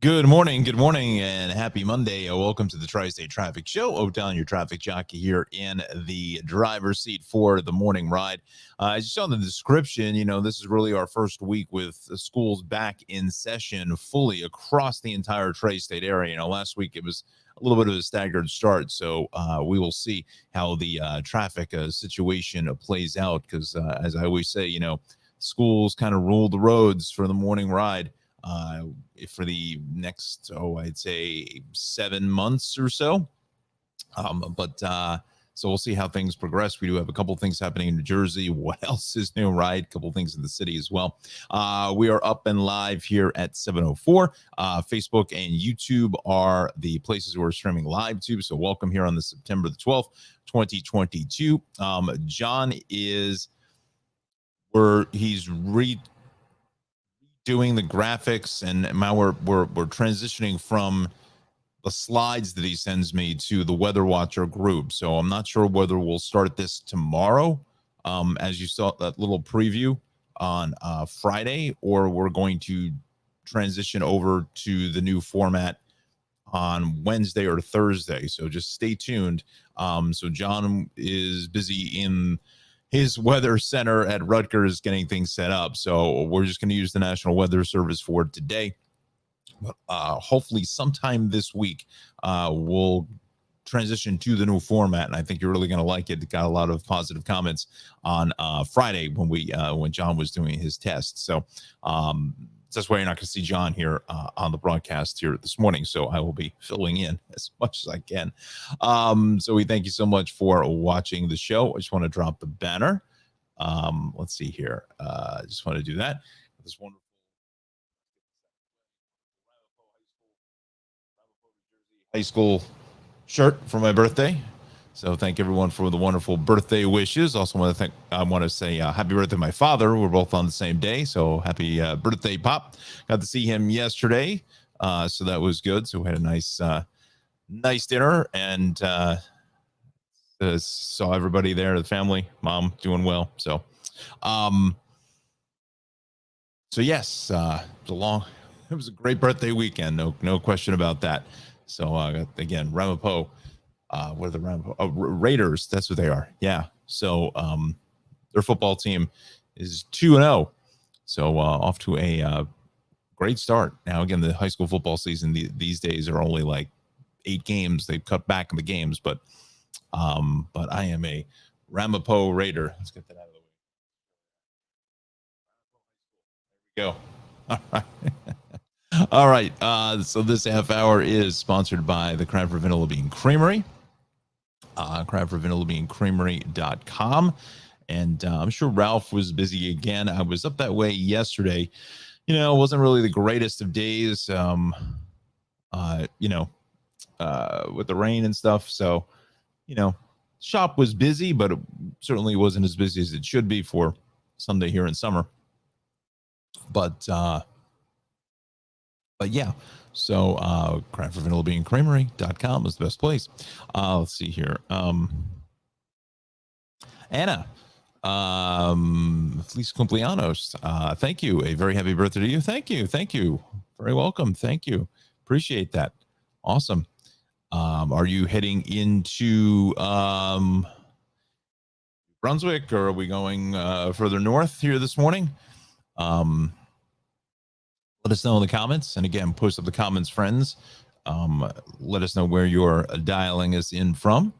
Good morning, and happy Monday. Welcome to the Tri-State Traffic Show. O'Donnell, your traffic jockey here in the driver's seat for the morning ride. As you saw in the description, this is really our first week with the schools back in session fully across the entire Tri-State area. Last week it was a little bit of a staggered start, so we will see how the traffic situation plays out because, as I always say, schools kind of rule the roads for the morning ride for the next, I'd say 7 months or so. So we'll see how things progress. We do have a couple things happening in New Jersey. What else is new, right? A couple things in the city as well. We are up and live here at 7:04. Facebook and YouTube are the places we're streaming live to. So welcome here on the September the 12th, 2022. John is he's doing the graphics, and now we're transitioning from the slides that he sends me to the Weather Watcher group. So I'm not sure whether we'll start this tomorrow, as you saw that little preview on Friday, or we're going to transition over to the new format on Wednesday or Thursday. So just stay tuned. So John is busy in his weather center at Rutgers getting things set up. So we're just going to use the National Weather Service for today. But hopefully sometime this week, we'll transition to the new format. And I think you're really going to like it. It got a lot of positive comments on Friday when John was doing his test. So that's why you're not going to see John here on the broadcast here this morning. So I will be filling in as much as I can. So we thank you so much for watching the show. I just want to drop the banner. Let's see here. I just want to do that. This wonderful high school shirt for my birthday. So thank everyone for the wonderful birthday wishes. Also want to say happy birthday to my father. We're both on the same day. So happy birthday, Pop. Got to see him yesterday. So that was good. So we had a nice dinner, and saw everybody there, the family, mom doing well. So yes, it was a great birthday weekend. No question about that. So again, Ramapo. What are the Ramapo? Raiders? That's what they are. Yeah. So their football team is 2-0. So off to a great start. Now again, the high school football season these days are only like 8 games. They've cut back in the games, but I am a Ramapo Raider. Let's get that out of the way. There we go. All right. All right. So this half hour is sponsored by the Cranford Vanilla Bean Creamery. CranfordVanillaBeanCreamery.com. And I'm sure Ralph was busy again. I was up that way yesterday. It wasn't really the greatest of days, with the rain and stuff. So, shop was busy, but it certainly wasn't as busy as it should be for Sunday here in summer. But yeah. So CranfordVanillaBeanCreamery.com is the best place. Let's see here. Anna, Feliz Cumpleaños. Thank you. A very happy birthday to you. Thank you. Very welcome. Thank you. Appreciate that. Awesome. Are you heading into Brunswick, or are we going further north here this morning? Let us know in the comments. And again, post up the comments, friends. Let us know where you're dialing us in from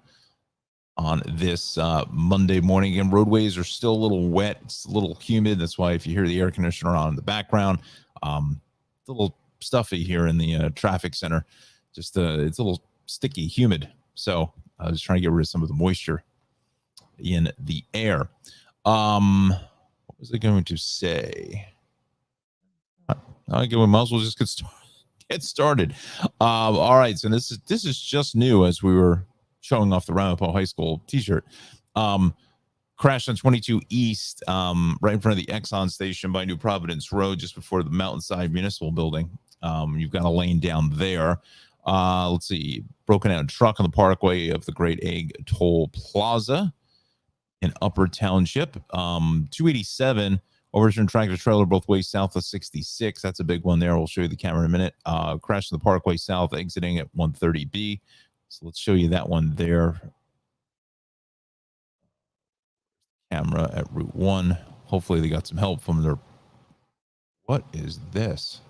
on this Monday morning. Again, roadways are still a little wet. It's a little humid. That's why if you hear the air conditioner on in the background, it's a little stuffy here in the traffic center. Just it's a little sticky, humid. So I was trying to get rid of some of the moisture in the air. What was I going to say? We might as well just get started. All right. So this is just new as we were showing off the Ramapo High School t-shirt. Crashed on 22 East, right in front of the Exxon station by New Providence Road, just before the Mountainside Municipal Building. You've got a lane down there. Let's see. Broken down truck on the parkway of the Great Egg Toll Plaza in Upper Township. 287 Overturned tractor trailer both ways south of 66. That's a big one there. We'll show you the camera in a minute. Crash in the Parkway South, exiting at 130B. So let's show you that one there. Camera at Route 1. Hopefully they got some help from their... What is this?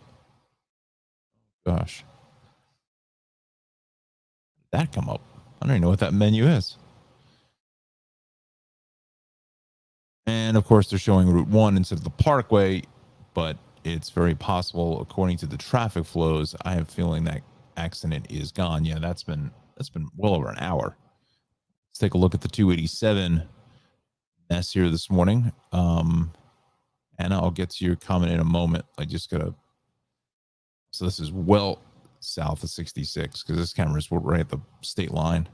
Gosh. Did that come up? I don't even know what that menu is. And of course, they're showing Route 1 instead of the Parkway, but it's very possible, according to the traffic flows, I have a feeling that accident is gone. Yeah, that's been well over an hour. Let's take a look at the 287 mess here this morning. Anna, I'll get to your comment in a moment. I just gotta... So this is well south of 66 because this camera is right at the state line.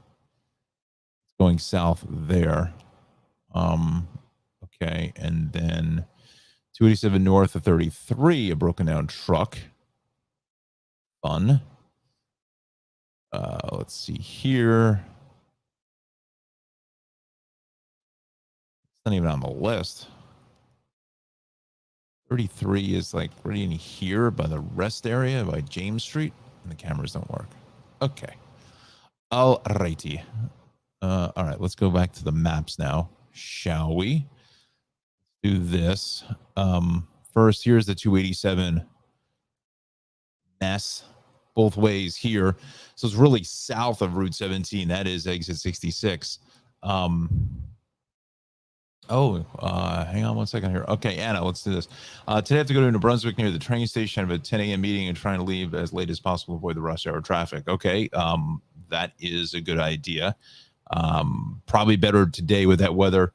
It's going south there. Okay, and then 287 north of 33, a broken down truck. Fun. Let's see here. It's not even on the list. 33 is like right in here by the rest area by James Street, and the cameras don't work. Okay. All righty. All right, let's go back to the maps now, shall we? Do this. First, here's the 287 mess both ways here. So it's really south of Route 17. That is exit 66. Hang on one second here. Okay, Anna, let's do this. Today I have to go to New Brunswick near the train station. I have a 10 a.m. meeting and trying to leave as late as possible to avoid the rush hour traffic. Okay, that is a good idea. Probably better today with that weather.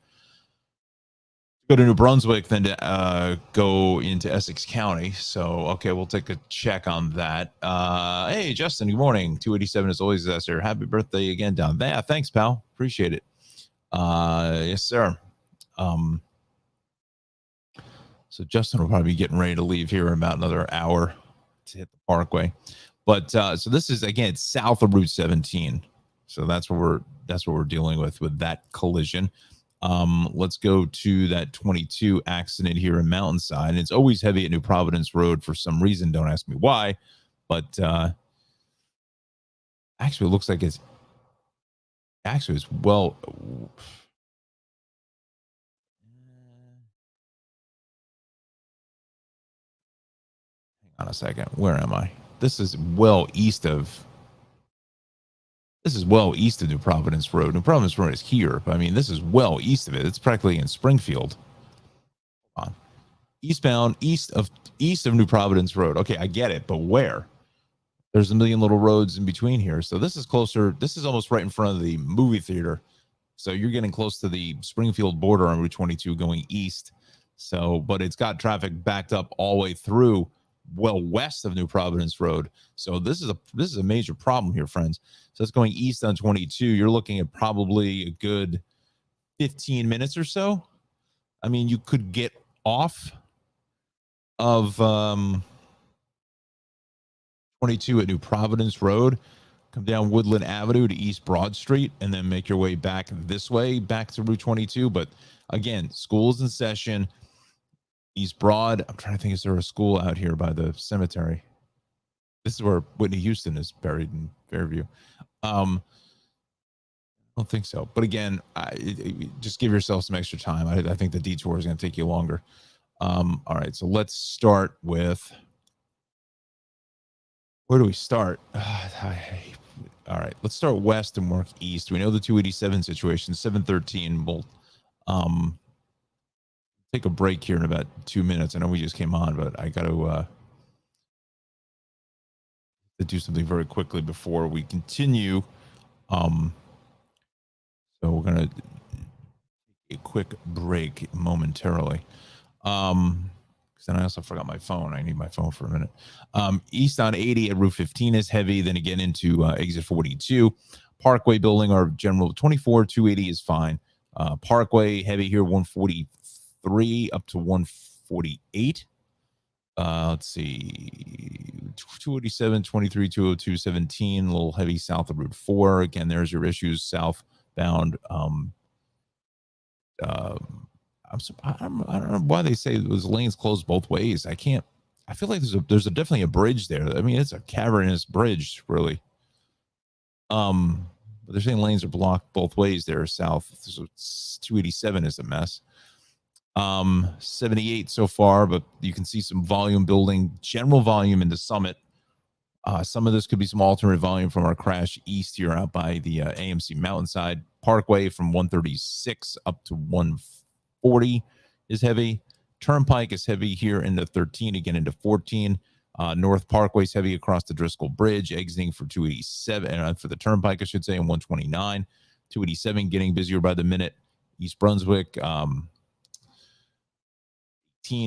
Go to New Brunswick than to go into Essex County. So, okay, we'll take a check on that. Hey, Justin, good morning. 287 is always us here. Happy birthday again down there. Thanks, pal. Appreciate it. Yes, sir. So Justin will probably be getting ready to leave here in about another hour to hit the Parkway. But so this is, again, it's south of Route 17. So that's what we're dealing with that collision. Let's go to that 22 accident here in Mountainside. And it's always heavy at New Providence Road for some reason. Don't ask me why. But actually, it looks like it's well. Hang on a second. Where am I? This is well east of New Providence Road. New Providence Road is here, but I mean, this is well east of it. It's practically in Springfield. Hold on. Eastbound, east of New Providence Road. Okay, I get it, but where? There's a million little roads in between here. So this is closer. This is almost right in front of the movie theater. So you're getting close to the Springfield border on Route 22 going east. So, but it's got traffic backed up all the way through well west of New Providence Road. So this is a major problem here, friends. So it's going east on 22. You're looking at probably a good 15 minutes or so. I mean, you could get off of 22 at New Providence Road, come down Woodland Avenue to East Broad Street, and then make your way back this way, back to Route 22. But again, school's in session. East Broad. I'm trying to think, is there a school out here by the cemetery? This is where Whitney Houston is buried in Fairview. I don't think so. But again, just give yourself some extra time. I think the detour is going to take you longer. All right, so let's start with... Where do we start? All right, let's start west and work east. We know the 287 situation, 713. We'll take a break here in about 2 minutes. I know we just came on, but I got to do something very quickly before we continue. So we're going to take a quick break momentarily. Then I also forgot my phone. I need my phone for a minute. East on 80 at Route 15 is heavy. Then again into exit 42. Parkway building our general 24, 280 is fine. Parkway heavy here, 143 up to 148. Let's see, 287, 23, 202, 17, a little heavy south of Route 4. Again, there's your issues southbound. I don't know why they say those lanes closed both ways. I can't. I feel like there's definitely a bridge there. I mean, it's a cavernous bridge, really. But they're saying lanes are blocked both ways there south. So 287 is a mess. 78 so far, but you can see some volume building, general volume into Summit. Some of this could be some alternate volume from our crash east here out by the AMC Mountainside Parkway from 136 up to 140 is heavy. Turnpike is heavy here into 13, again into 14. North Parkway is heavy across the Driscoll Bridge, exiting for 287, for the Turnpike, I should say, and 129. 287 getting busier by the minute. East Brunswick, 18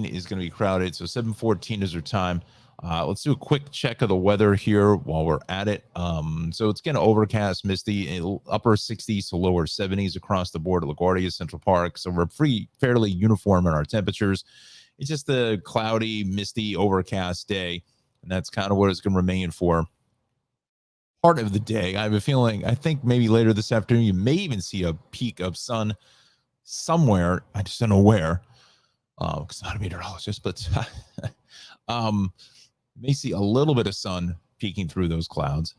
is going to be crowded, so 7:14 is our time. Let's do a quick check of the weather here while we're at it. So it's getting overcast, misty, upper 60s to lower 70s across the board at LaGuardia Central Park. So we're fairly uniform in our temperatures. It's just a cloudy, misty, overcast day, and that's kind of what it's going to remain for part of the day. I have a feeling, I think maybe later this afternoon, you may even see a peak of sun somewhere. I just don't know where, because I'm not a meteorologist, but may see a little bit of sun peeking through those clouds.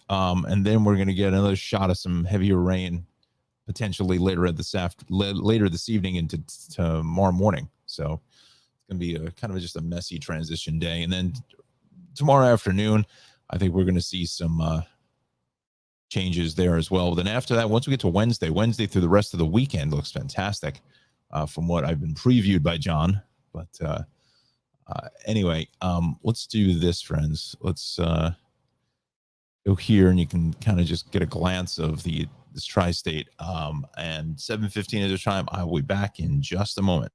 And then we're going to get another shot of some heavier rain potentially later this evening into tomorrow morning. So it's going to be a kind of just a messy transition day. And then tomorrow afternoon, I think we're going to see some changes there as well. Then after that, once we get to Wednesday through the rest of the weekend looks fantastic from what I've been previewed by John. But anyway, let's do this, friends. Let's go here, and you can kind of just get a glance of this tri-state. And 7:15 is the time. I will be back in just a moment.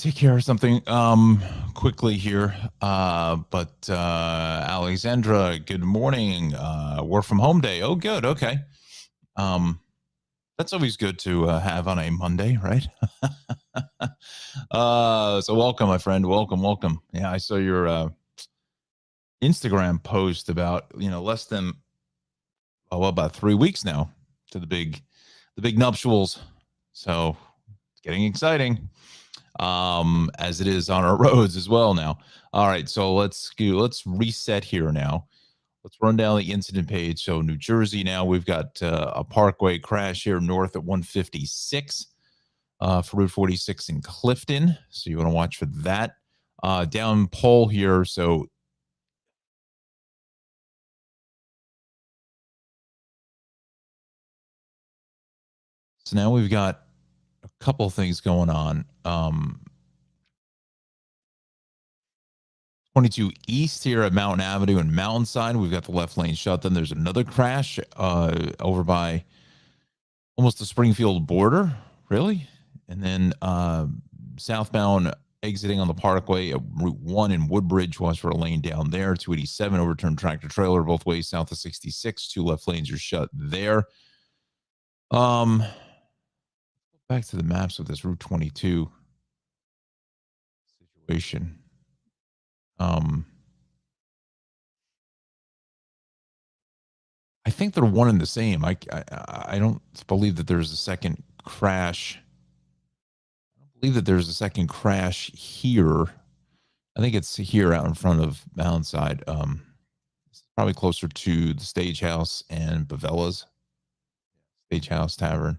take care of something quickly here. But Alexandra, good morning. Work from home day. Oh, good. Okay. That's always good to have on a Monday, right? So welcome, my friend. Welcome. Yeah, I saw your Instagram post about less than about 3 weeks now to the big nuptials. So it's getting exciting, as it is on our roads as well now. All right, so let's reset here now. Let's run down the incident page. So New Jersey now, we've got a Parkway crash here north at 156 for Route 46 in Clifton. So you want to watch for that. Down pole here. So now we've got a couple things going on. 22 East here at Mountain Avenue and Mountainside. We've got the left lane shut. Then there's another crash over by almost the Springfield border, really. And then southbound exiting on the Parkway at Route 1 in Woodbridge. Watch for a lane down there. 287 overturned tractor trailer both ways south of 66. Two left lanes are shut there. Back to the maps with this Route 22 situation. I think they're one and the same. I don't believe that there's a second crash. I don't believe that there's a second crash here. I think it's here out in front of Mountainside. It's probably closer to the Stagehouse and Bavella's Stagehouse Tavern.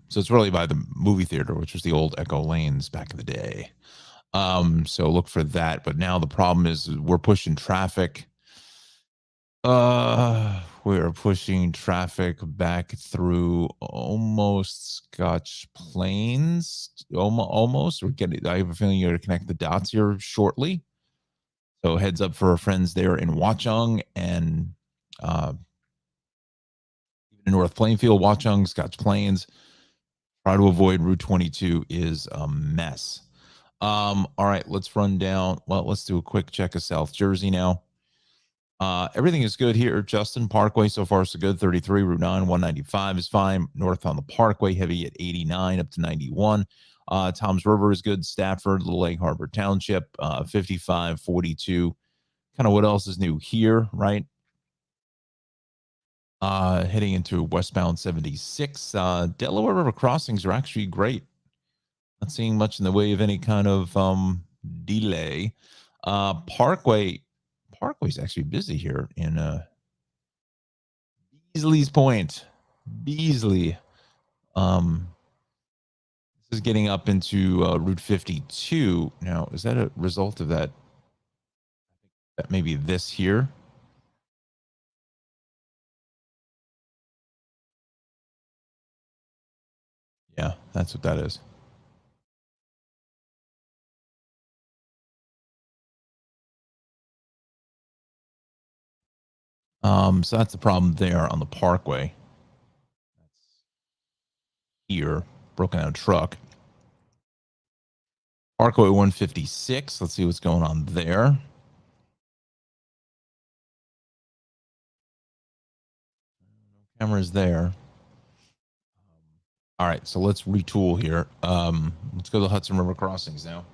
So it's really by the movie theater, which was the old Echo Lanes back in the day. So look for that. But now the problem is we're pushing traffic. We're pushing traffic back through almost Scotch Plains. Almost. We're getting. I have a feeling you're going to connect the dots here shortly. So heads up for our friends there in Watchung and in North Plainfield, Watchung, Scotch Plains. Try to avoid Route 22 is a mess. All right, let's run down. Well, let's do a quick check of South Jersey now. Everything is good here. Justin, Parkway so far so good. 33, Route 9, 195 is fine. North on the Parkway, heavy at 89 up to 91. Toms River is good. Stafford, Little Lake Harbor Township, 55, 42. Kind of what else is new here, right? Heading into westbound 76. Delaware River crossings are actually great. Not seeing much in the way of any kind of delay. Parkway's actually busy here in Beasley's Point. Beasley. This is getting up into Route 52. Now, is that a result of that? That maybe this here. Yeah, that's what that is. So that's the problem there on the Parkway. Here, broken out truck. Parkway 156. Let's see what's going on there. Cameras there. All right, so let's retool here. Let's go to the Hudson River crossings now.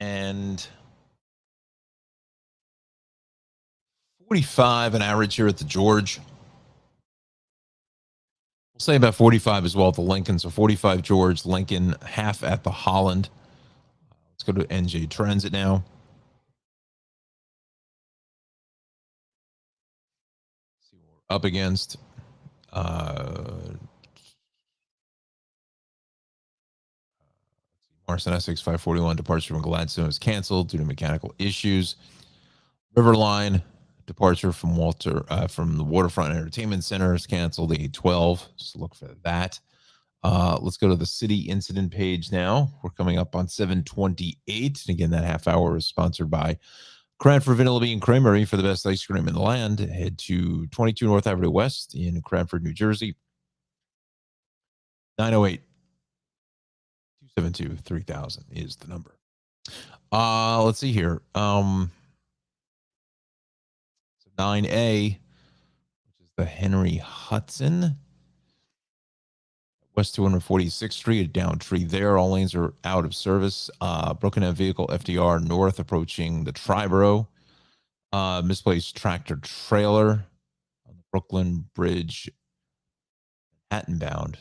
And 45 an average here at the George. We'll say about 45 as well at the Lincoln. So 45 George, Lincoln, half at the Holland. Let's go to NJ Transit now. See what we're up against. Marston Essex 541 departure from Gladstone is canceled due to mechanical issues. Riverline departure from from the Waterfront Entertainment Center is canceled. The 812. Just look for that. Let's go to the city incident page now. We're coming up on 7:28. And again, that half hour is sponsored by Cranford Vanilla Bean Creamery for the best ice cream in the land. Head to 22 North Avenue West in Cranford, New Jersey. 908 272 3000 is the number. Let's see here. 9A, which is the Henry Hudson, West 246th Street, a down tree there. All lanes are out of service. Broken down vehicle FDR north approaching the Triborough. Misplaced tractor trailer on the Brooklyn Bridge, Manhattan bound.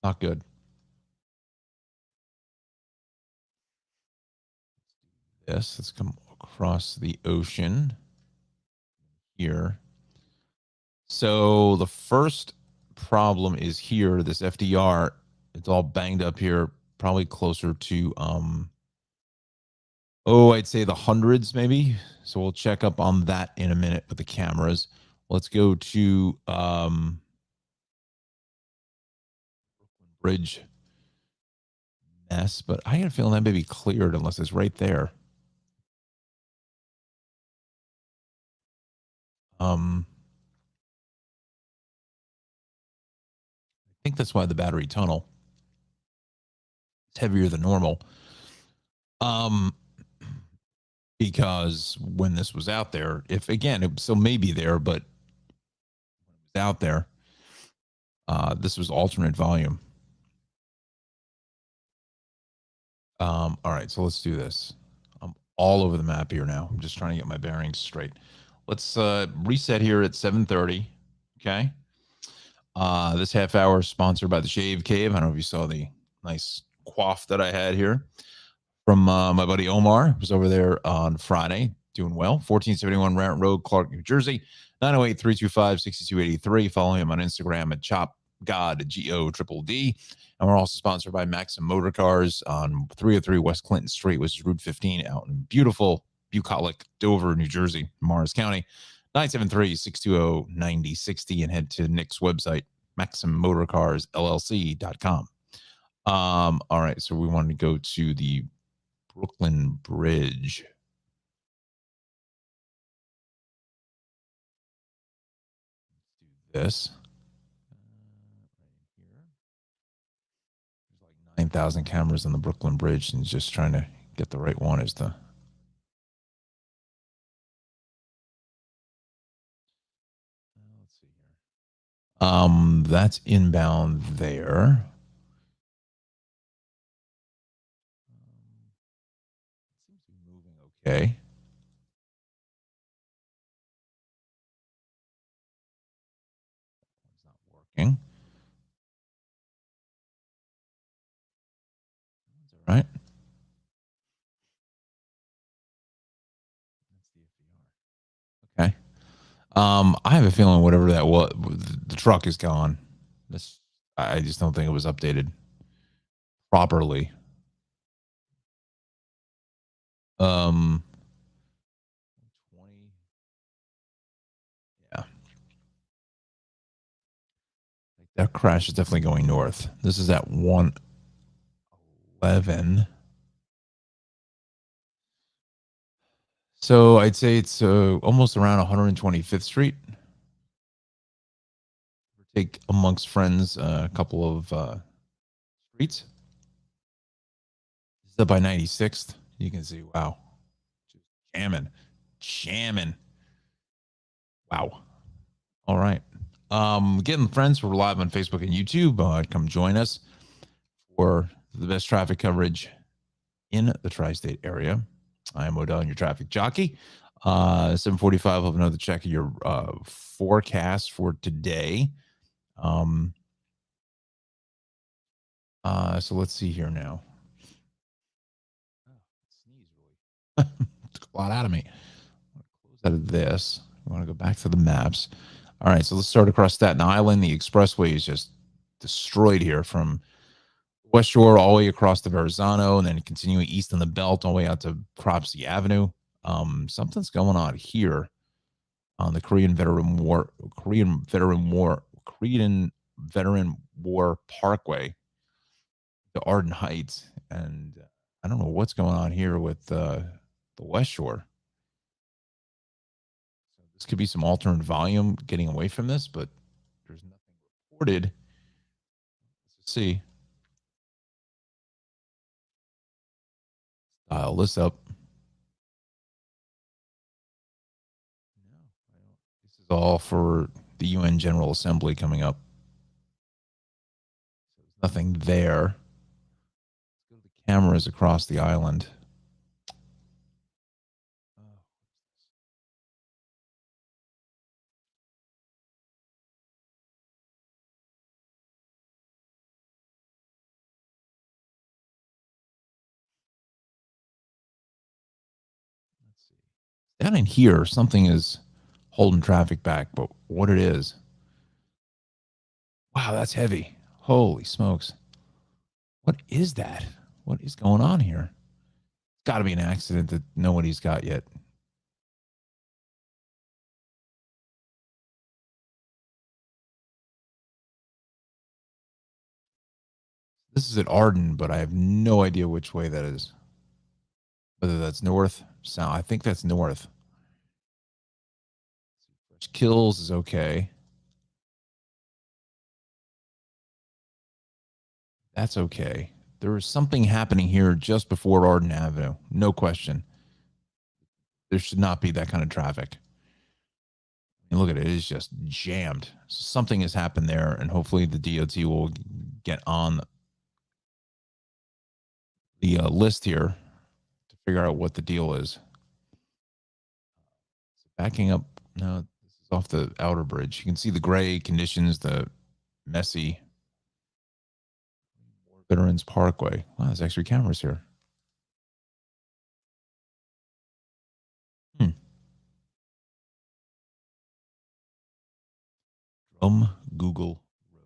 Not good. Yes, let's come across the ocean here. So the first problem is here, this FDR, it's all banged up here, probably closer to I'd say the hundreds maybe. So we'll check up on that in a minute with the cameras. Let's go to Bridge mess, but I got a feeling that may be cleared unless it's right there. I think that's why the Battery Tunnel is heavier than normal. Because when this was out there, if again, it still may be there, but when it was out there, this was alternate volume. All right, so let's do this. I'm all over the map here now. I'm just trying to get my bearings straight. Let's reset here at 7:30. Okay. This half hour is sponsored by the Shave Cave. I don't know if you saw the nice quaff that I had here from my buddy Omar, who's over there on Friday, doing well. 1471 Rant Road, Clark, New Jersey. 908-325-6283. Follow him on Instagram at ChopGod, GODDD. And we're also sponsored by Maxim Motor Cars on 303 West Clinton Street, which is Route 15 out in beautiful, bucolic Dover, New Jersey, Morris County. 973-620-9060, and head to Nick's website, MaximMotorcarsLLC.com. All right, so we wanted to go to the Brooklyn Bridge. Let's do this. There's like 9,000 cameras on the Brooklyn Bridge, and just trying to get the right one is the. Let's see here. That's inbound there. Seems to be moving okay. It's not working. That's all right. Okay. I have a feeling whatever that was, the truck is gone. I just don't think it was updated properly. 20. Yeah. That crash is definitely going north. This is at 111. So I'd say it's almost around 125th Street. Take amongst friends a couple of streets. This is up by 96th. You can see, wow, just jamming. Wow. All right. Getting friends, we're live on Facebook and YouTube. Come join us for the best traffic coverage in the tri-state area. I am Odell, your traffic jockey. 7:45. I'll have another check of your forecast for today. So let's see here now. Sneeze really took a lot out of me. Close out of this. We want to go back to the maps. All right, so let's start across Staten Island. The expressway is just destroyed here from West Shore all the way across the Verrazano, and then continuing east on the belt all the way out to Cropsey Avenue. Something's going on here on the Korean Veteran War Parkway, the Arden Heights, and I don't know what's going on here with the West Shore. So this could be some alternate volume getting away from this, but there's nothing reported. Let's see. Dial this up. No, this is all for the UN General Assembly coming up. So there's nothing there. Let's go to the cameras across the island. Let's see. Down in here, something is holding traffic back, but what it is. Wow, that's heavy. Holy smokes. What is that? What is going on here? It's got to be an accident that nobody's got yet. This is at Arden, but I have no idea which way that is. Whether that's north, south. I think that's north. Kills is okay. That's okay. There is something happening here just before Arden Avenue. No question. There should not be that kind of traffic. And look at it. It is just jammed. Something has happened there, and hopefully the DOT will get on the list here to figure out what the deal is. So backing up. No, this is off the outer bridge. You can see the gray conditions, the messy Veterans Parkway. Wow, there's actually cameras here. Drum Google Road.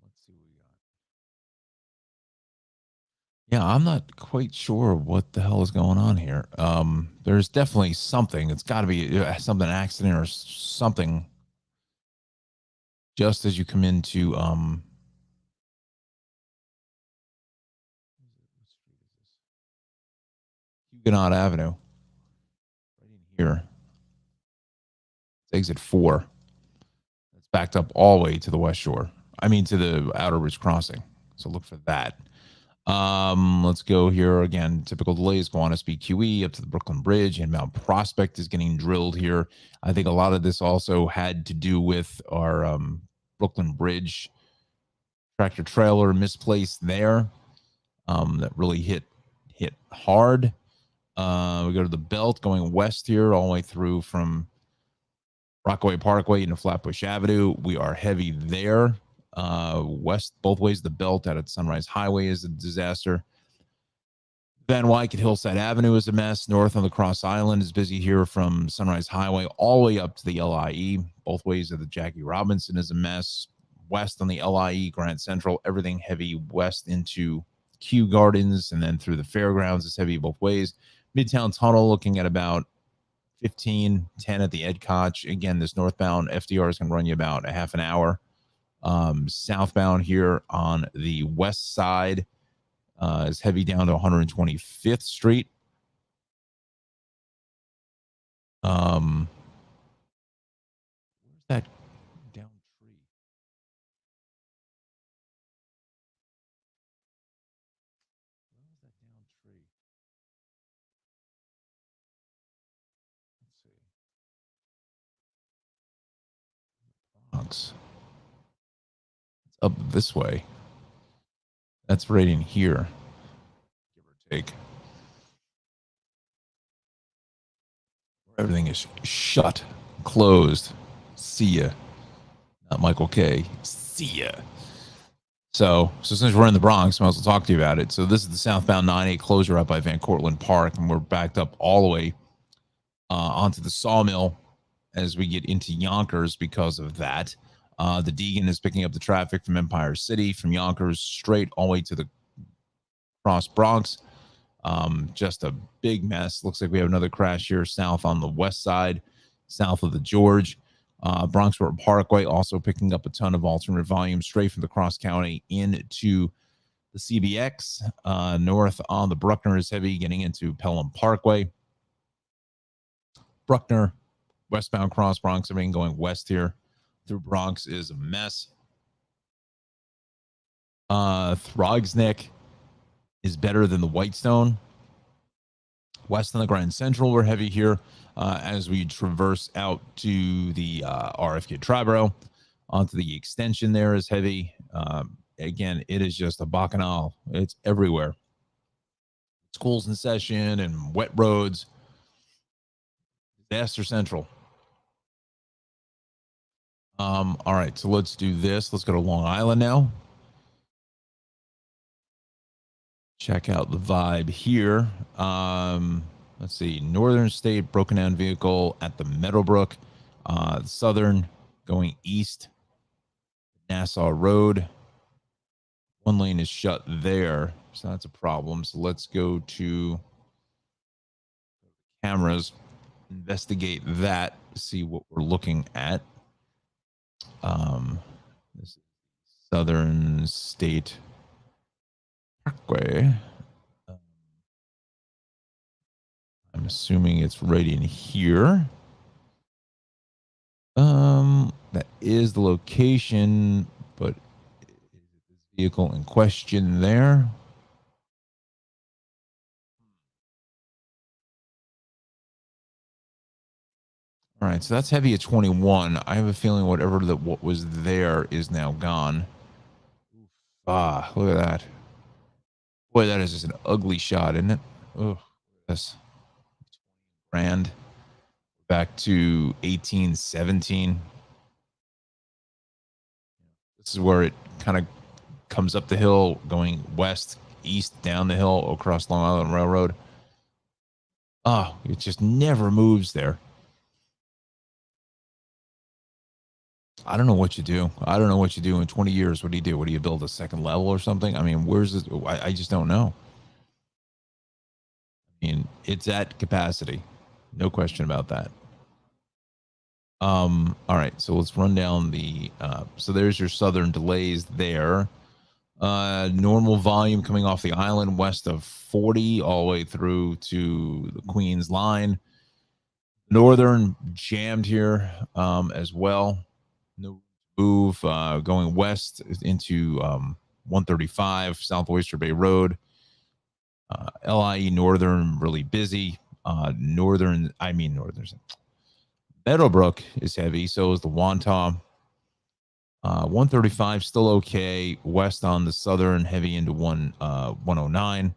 Let's see what we got. Yeah, I'm not quite sure what the hell is going on here. There's definitely something. It's got to be something accident or something. Just as you come into Huguenot Avenue, right in here. It's exit 4. It's backed up all the way to the West Shore. I mean, to the Outer Ridge Crossing. So look for that. Let's go here again. Typical delays. Gowanus BQE up to the Brooklyn Bridge. Inbound Prospect is getting drilled here. I think a lot of this also had to do with our Brooklyn Bridge tractor trailer misplaced there. That really hit hard. We go to the belt going west here, all the way through from Rockaway Parkway into Flatbush Avenue. We are heavy there. West, both ways, the belt out at Sunrise Highway is a disaster. Van Wyck at Hillside Avenue is a mess. North on the Cross Island is busy here from Sunrise Highway all the way up to the LIE. Both ways of the Jackie Robinson is a mess. West on the LIE, Grand Central, everything heavy west into Kew Gardens and then through the fairgrounds is heavy both ways. Midtown Tunnel looking at about 15, 10 at the Ed Koch. Again, this northbound FDR is going to run you about a half an hour. Southbound here on the west side is heavy down to 125th Street. Where's that down tree? Where's that down tree? Let's see. Bronx. It's up this way. That's right in here, give or take. Everything is shut, closed. See ya. Not Michael K. See ya. So since we're in the Bronx, I might as well talk to you about it. So this is the southbound 9-8 closure up by Van Cortlandt Park, and we're backed up all the way onto the Sawmill as we get into Yonkers because of that. The Deegan is picking up the traffic from Empire City, from Yonkers straight all the way to the Cross Bronx. Just a big mess. Looks like we have another crash here south on the west side, south of the George. Bronx River Parkway also picking up a ton of alternate volume straight from the Cross County into the CBX. North on the Bruckner is heavy, getting into Pelham Parkway. Bruckner, westbound Cross Bronx, everything going west here through Bronx is a mess. Throgs Neck is better than the Whitestone. West on the Grand Central, we're heavy here as we traverse out to the RFK Triborough. Onto the extension there is heavy. Again, it is just a bacchanal. It's everywhere. Schools in session and wet roads. Disaster Central. All right, so let's do this. Let's go to Long Island now. Check out the vibe here. Let's see. Northern State, broken down vehicle at the Meadowbrook. Southern going east, Nassau Road. One lane is shut there, so that's a problem. So let's go to cameras, investigate that, see what we're looking at. This is Southern State Parkway. I'm assuming it's right in here. That is the location, but is this vehicle in question there? All right, so that's heavy at 21. I have a feeling what was there is now gone. Look at that. Boy, that is just an ugly shot, isn't it? Oh, this grand. Back to 1817. This is where it kind of comes up the hill, going west, east, down the hill, across Long Island Railroad. Oh, it just never moves there. I don't know what you do. I don't know what you do in 20 years. What do you do? What do you build a second level or something? I mean, where's this? I just don't know. I mean, it's at capacity. No question about that. All right, so let's run down the so there's your southern delays there. Normal volume coming off the island west of 40 all the way through to the Queens line. Northern jammed here as well. No move going west into 135 South Oyster Bay Road. LIE Northern really busy. Northern Meadowbrook is heavy. So is the Wantagh. 135 still okay. West on the southern, heavy into 109.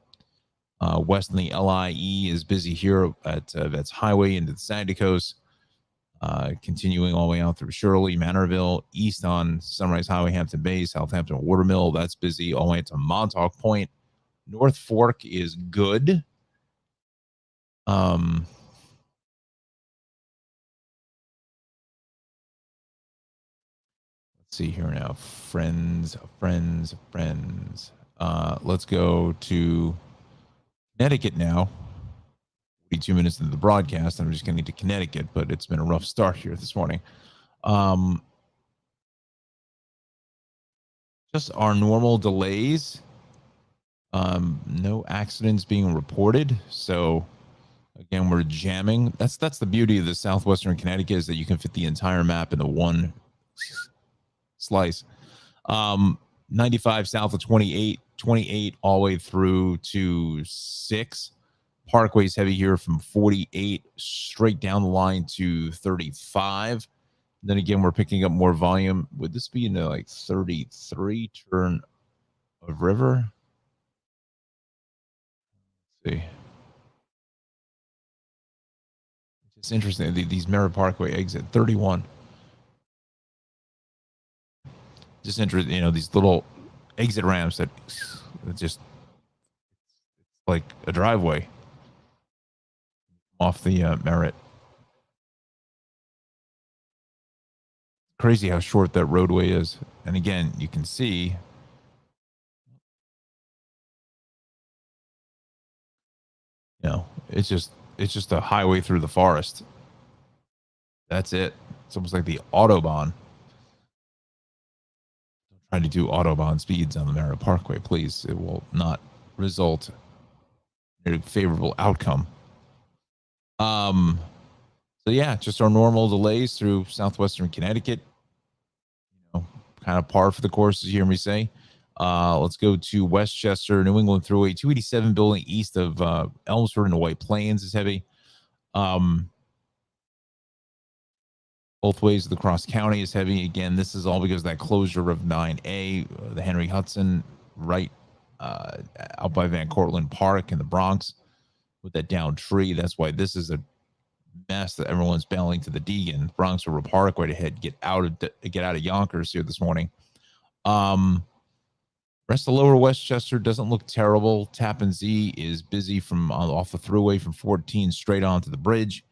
West on the LIE is busy here at that's highway into the Sandy Coast. Continuing all the way out through Shirley, Manorville, east on Sunrise Highway, Hampton Bays, Southampton Watermill. That's busy all the way to Montauk Point. North Fork is good. Let's see here now. Friends. Let's go to Connecticut now. 42 minutes into the broadcast. I'm just going to need to Connecticut, but it's been a rough start here this morning. Just our normal delays. No accidents being reported. So again, we're jamming. That's the beauty of the southwestern Connecticut, is that you can fit the entire map into one slice. 95 south of 28 all the way through to 6. Parkway's heavy here from 48 straight down the line to 35. Then again, we're picking up more volume. Would this be into like 33 turn of river? Let's see. It's interesting. These Merritt Parkway exit 31. Just interesting, these little exit ramps that just like a driveway off the Merritt. Crazy how short that roadway is. And again, you can see it's just a highway through the forest. That's it. It's almost like the Autobahn. Trying to do Autobahn speeds on the Merritt Parkway, please. It will not result in a favorable outcome. So yeah, just our normal delays through southwestern Connecticut. Kind of par for the course, as you hear me say. Let's go to Westchester, New England Thruway, 287 building east of Elmsford into White Plains is heavy. Both ways of the cross county is heavy. Again, this is all because of that closure of 9A, the Henry Hudson, right out by Van Cortlandt Park in the Bronx with that downed tree. That's why this is a mess that everyone's bailing to the Deegan, Bronx River Park right ahead. Get out of Yonkers here this morning. Rest of lower Westchester doesn't look terrible. Tappan Zee is busy from off the thruway from 14 straight onto the bridge.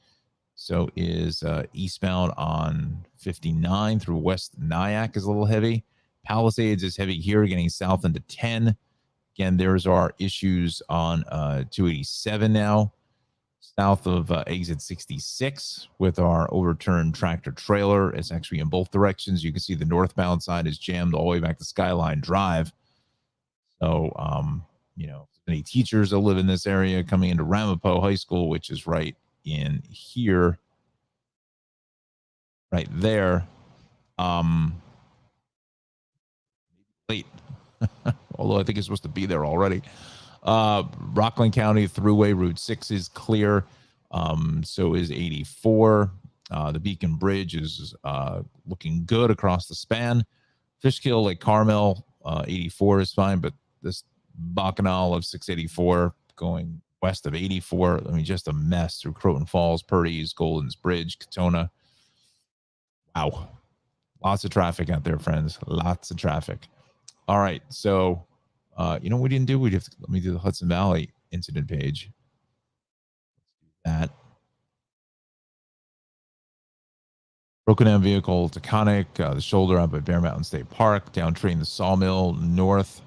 So is eastbound on 59 through West Nyack is a little heavy. Palisades is heavy here, getting south into 10. Again, there's our issues on 287 now, south of exit 66 with our overturned tractor trailer. It's actually in both directions. You can see the northbound side is jammed all the way back to Skyline Drive. So, any teachers that live in this area coming into Ramapo High School, which is right in here, right there. Late, although I think it's supposed to be there already. Rockland County Thruway Route 6 is clear. So is 84. The Beacon Bridge is looking good across the span. Fishkill, Lake Carmel, 84 is fine, but this Bacchanal of 684 going west of 84. I mean, just a mess through Croton Falls, Purdy's, Golden's Bridge, Katona. Wow. Lots of traffic out there, friends. Lots of traffic. All right. So, what we didn't do? Let me do the Hudson Valley incident page. That. Broken down vehicle to Taconic, the shoulder out by Bear Mountain State Park, down train the Sawmill, north.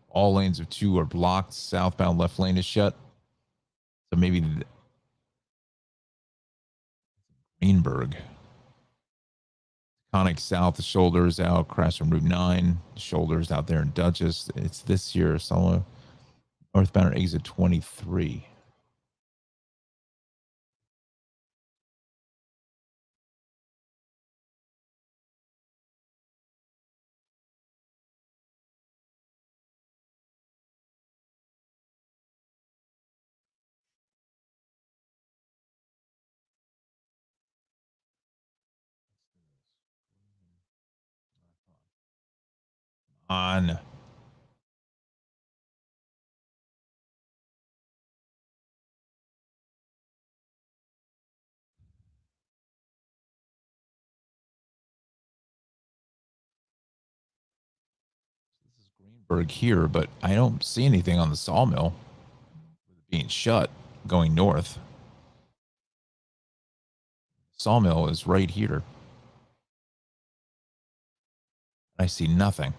All lanes of 2 are blocked. Southbound left lane is shut. So maybe Greenberg. Taconic south, the shoulders out, crash from Route 9. The shoulders out there in Dutchess. It's this year, somewhere. Northbound or exit 23. On. Greenberg here, but I don't see anything on the Sawmill being shut going north. Sawmill is right here. I see nothing.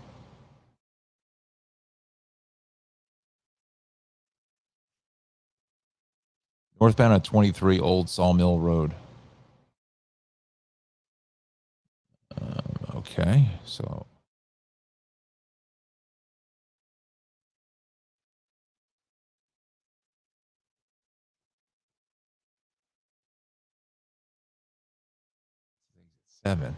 Northbound at 23 Old Sawmill Road. Okay, so seven.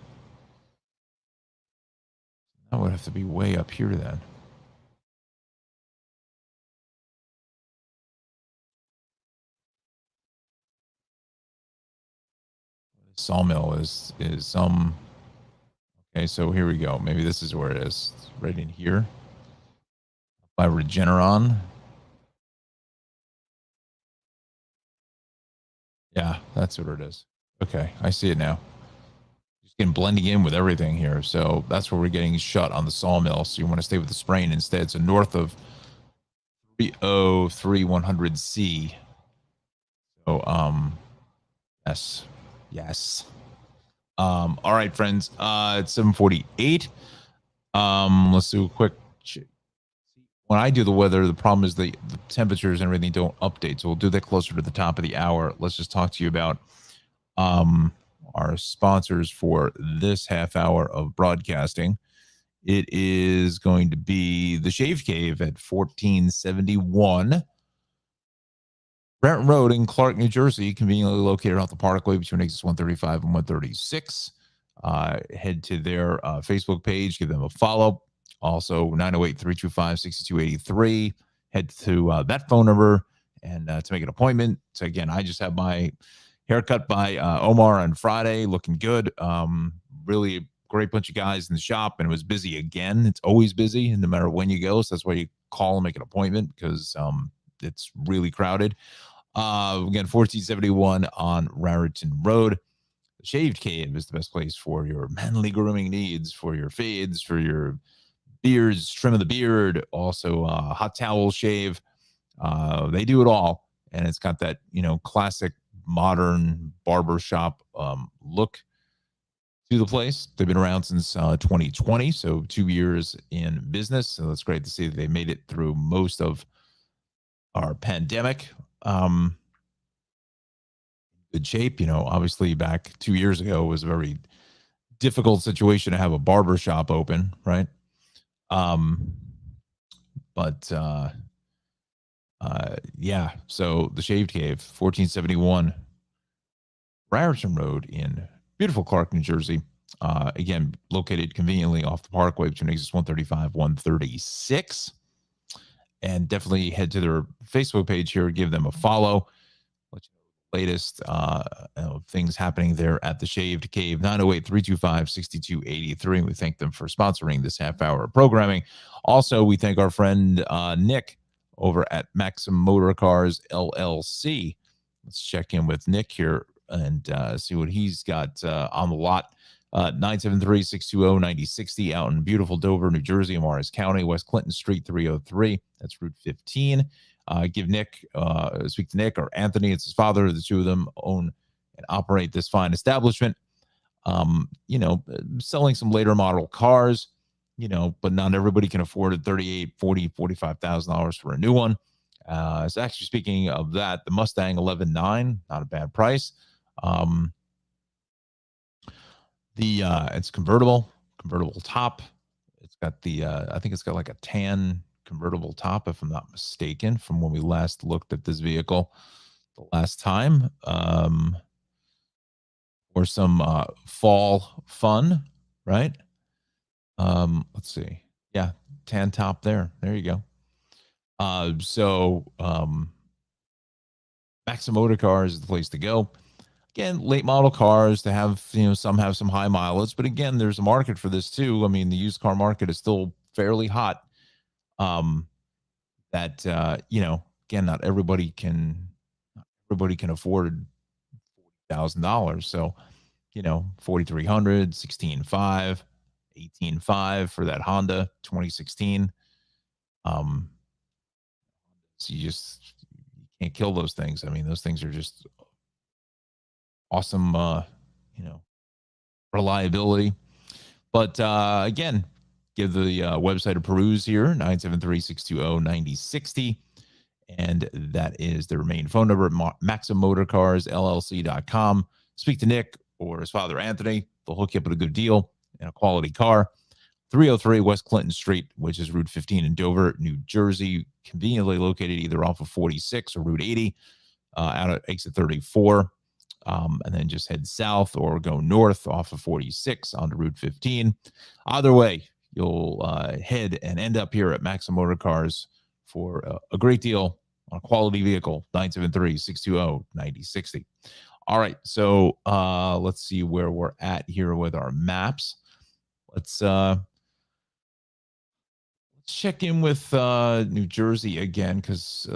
That would have to be way up here then. Sawmill is some. Okay, so here we go. Maybe this is where it is. It's right in here by Regeneron. Yeah, that's what it is. Okay, I see it now. Just getting blending in with everything here. So that's where we're getting shut on the Sawmill. So you want to stay with the Sprain instead. So north of 303-100C. So yes. All right, friends. It's 7:48. Let's do a quick check. When I do the weather, the problem is the temperatures and everything don't update. So we'll do that closer to the top of the hour. Let's just talk to you about um our sponsors for this half hour of broadcasting. It is going to be the Shave Cave at 1471 Brent Road in Clark, New Jersey, conveniently located off the Parkway between exits 135 and 136. Head to their Facebook page, give them a follow. Also, 908-325-6283. Head to that phone number and to make an appointment. So again, I just have my haircut by Omar on Friday, looking good. Really great bunch of guys in the shop, and it was busy again. It's always busy, no matter when you go. So that's why you call and make an appointment, because it's really crowded. Again, 1471 on Raritan Road. The Shaved Cave is the best place for your manly grooming needs, for your fades, for your beards, trim of the beard, also hot towel shave. They do it all, and it's got that, classic modern barbershop look to the place. They've been around since 2020, so 2 years in business. So it's great to see that they made it through most of our pandemic. Good shape. Obviously back 2 years ago, it was a very difficult situation to have a barber shop open, right? But yeah, so the Shaved Cave, 1471 Raritan Road in beautiful Clark, New Jersey. Again, located conveniently off the Parkway between exits 135, 136. And definitely head to their Facebook page here, give them a follow. Let you know the latest things happening there at the Shaved Cave. 908-325-6283. We thank them for sponsoring this half hour of programming. Also, we thank our friend Nick over at Maxim Motor Cars LLC. Let's check in with Nick here and see what he's got on the lot. 973-620-9060 out in beautiful Dover, New Jersey, Morris County, West Clinton Street 303. That's Route 15. Speak to Nick or Anthony. It's his father. The two of them own and operate this fine establishment. Selling some later model cars, but not everybody can afford it. $38,000, $40,000, $45,000 for a new one. So actually, speaking of that, the Mustang 11.9, not a bad price. It's convertible top. It's got I think it's got like a tan convertible top, if I'm not mistaken, from when we last looked at this vehicle the last time. Or some fall fun, right? Let's see. Yeah, tan top there. There you go. Maxim Motor Cars is the place to go. Again, late model cars to have, some have some high mileage, but again, there's a market for this too. I mean, the used car market is still fairly hot. Again, not everybody can afford $40,000. So, 4,300, 16.5, 18.5 for that Honda 2016. So you can't kill those things. I mean, those things are just awesome, reliability. But again, give the website a peruse here, 973-620-9060. And that is their main phone number at MaximMotorCarsLLC.com. Speak to Nick or his father, Anthony. They'll hook you up with a good deal and a quality car. 303 West Clinton Street, which is Route 15 in Dover, New Jersey, conveniently located either off of 46 or Route 80, out of exit 34. And then just head south or go north off of 46 onto Route 15. Either way, you'll head and end up here at Maxim Motor Cars for a great deal on a quality vehicle. 973-620-9060. All right, so let's see where we're at here with our maps. Let's check in with New Jersey again, because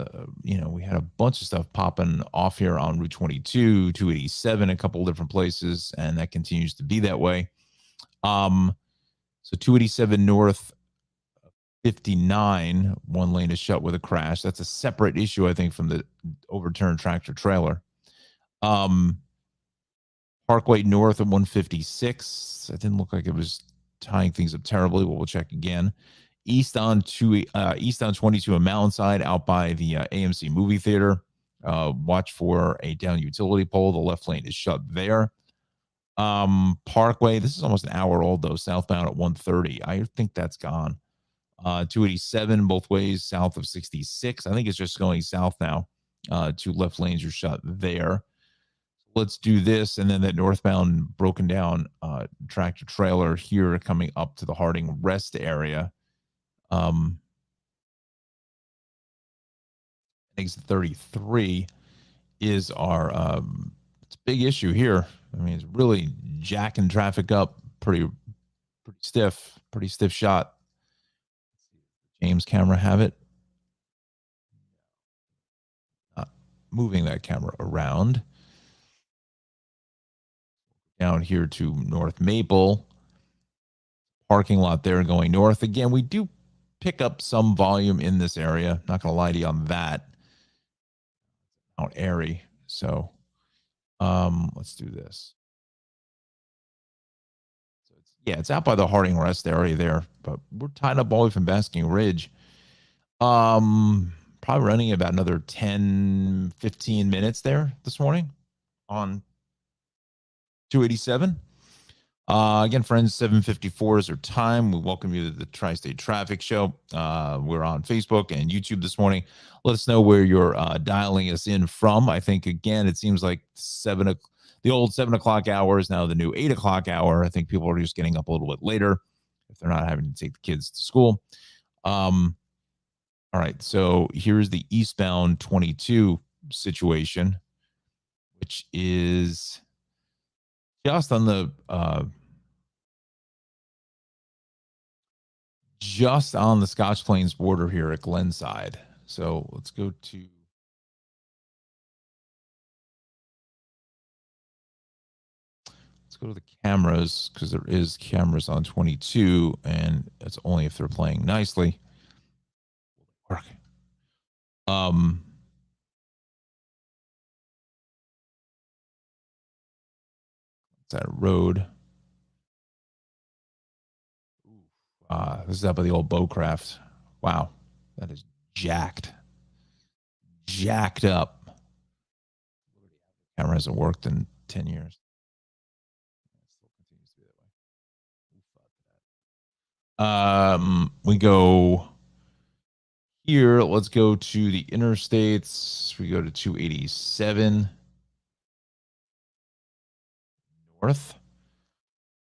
we had a bunch of stuff popping off here on Route 22, 287, a couple of different places, and that continues to be that way. So 287 north, 59, one lane is shut with a crash. That's a separate issue, I think, from the overturned tractor trailer. Parkway North at 156. That didn't look like it was tying things up terribly, but we'll check again. East on 22 on Mountainside out by the AMC movie theater. Watch for a down utility pole. The left lane is shut there. Parkway, this is almost an hour old though, southbound at 130. I think that's gone. 287 both ways south of 66. I think it's just going south now. Two left lanes are shut there. Let's do this, and then that northbound broken down tractor trailer here coming up to the Harding Rest area. Exit 33 is our it's a big issue here. I mean, it's really jacking traffic up pretty stiff shot. James camera have it. Moving that camera around. Down here to North Maple. Parking lot there going north. Again, we do pick up some volume in this area. Not going to lie to you on that. Out airy. So let's do this. So it's out by the Harding Rest area there, but we're tied up all the way from Basking Ridge. Probably running about another 10, 15 minutes there this morning on 287. Again, friends, 7:54 is our time. We welcome you to the Tri-State Traffic Show. We're on Facebook and YouTube this morning. Let us know where you're dialing us in from. I think, again, it seems like the old 7 o'clock hour is now the new 8 o'clock hour. I think people are just getting up a little bit later if they're not having to take the kids to school. All right, so here's the eastbound 22 situation, which is just on the Scotch Plains border here at Glenside. So let's go to the cameras, because there is cameras on 22, and it's only if they're playing nicely. Work. That road. This is up by the old Bowcraft. Wow, that is jacked up. Camera hasn't worked in 10 years. We go here. Let's go to the interstates. We go to 287 north.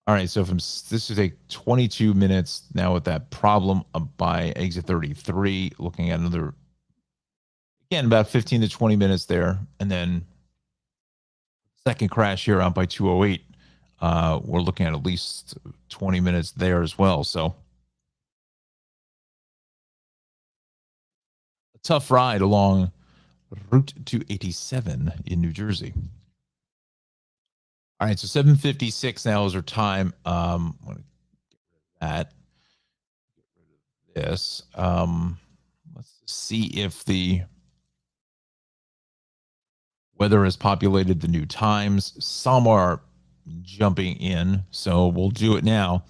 All right, so this is a 22 minutes now with that problem by exit 33. Looking at another, again, about 15 to 20 minutes there, and then second crash here out by 208. We're looking at least 20 minutes there as well. So a tough ride along Route 287 in New Jersey. All right, so 7:56 now is our time. I'm going to get rid of this. Let's see if the weather has populated the new times. Some are jumping in, so we'll do it now.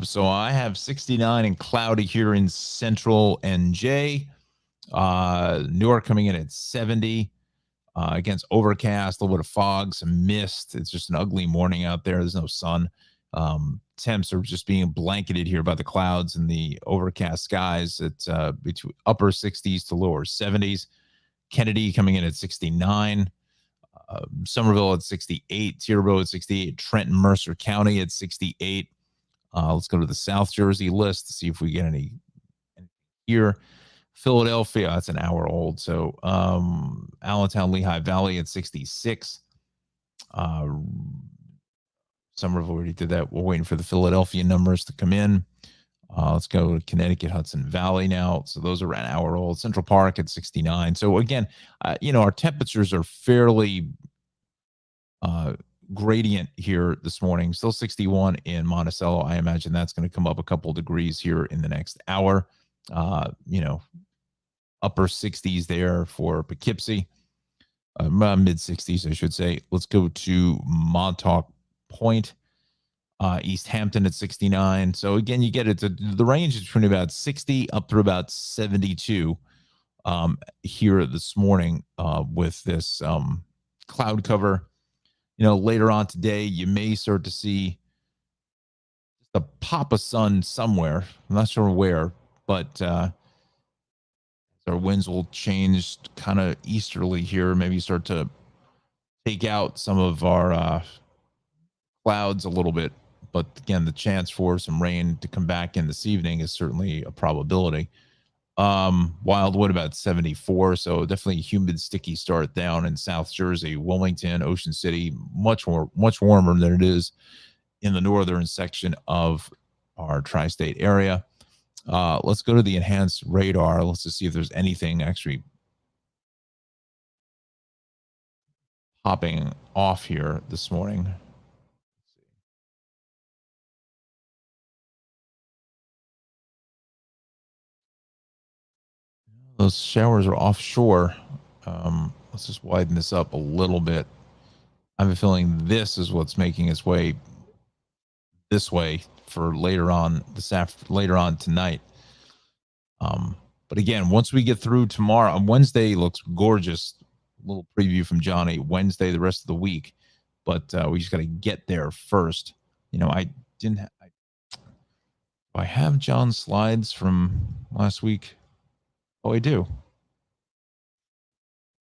So I have 69 and cloudy here in Central NJ. Newark coming in at 70. Against overcast, a little bit of fog, some mist. It's just an ugly morning out there. There's no sun. Temps are just being blanketed here by the clouds and the overcast skies. It's between upper 60s to lower 70s. Kennedy coming in at 69. Somerville at 68. Tierbo at 68. Trenton, Mercer County at 68. Let's go to the South Jersey list to see if we get any here. Philadelphia, that's an hour old. So Allentown, Lehigh Valley at 66. Somerville already did that. We're waiting for the Philadelphia numbers to come in. Let's go to Connecticut, Hudson Valley now. So those are an hour old. Central Park at 69. So again, our temperatures are fairly gradient here this morning. Still 61 in Monticello. I imagine that's going to come up a couple degrees here in the next hour. Upper 60s there for Poughkeepsie. mid 60s, I should say. Let's go to Montauk Point, East Hampton at 69. So again, you get it. The range is between about 60 up through about 72 here this morning with this cloud cover. Later on today, you may start to see the pop of sun somewhere. I'm not sure where, but our winds will change kind of easterly here. Maybe start to take out some of our clouds a little bit. But again, the chance for some rain to come back in this evening is certainly a probability. Wildwood about 74, so definitely a humid, sticky start down in South Jersey, Wilmington, Ocean City, much warmer than it is in the northern section of our tri-state area. Let's go to the enhanced radar. Let's just see if there's anything actually popping off here this morning. Those showers are offshore. Let's just widen this up a little bit. I have a feeling this is what's making its way this way for later on tonight. But again, once we get through tomorrow, on Wednesday looks gorgeous. A little preview from Johnny. Wednesday, the rest of the week, but we just got to get there first. I didn't. I have John's slides from last week. Oh, I do.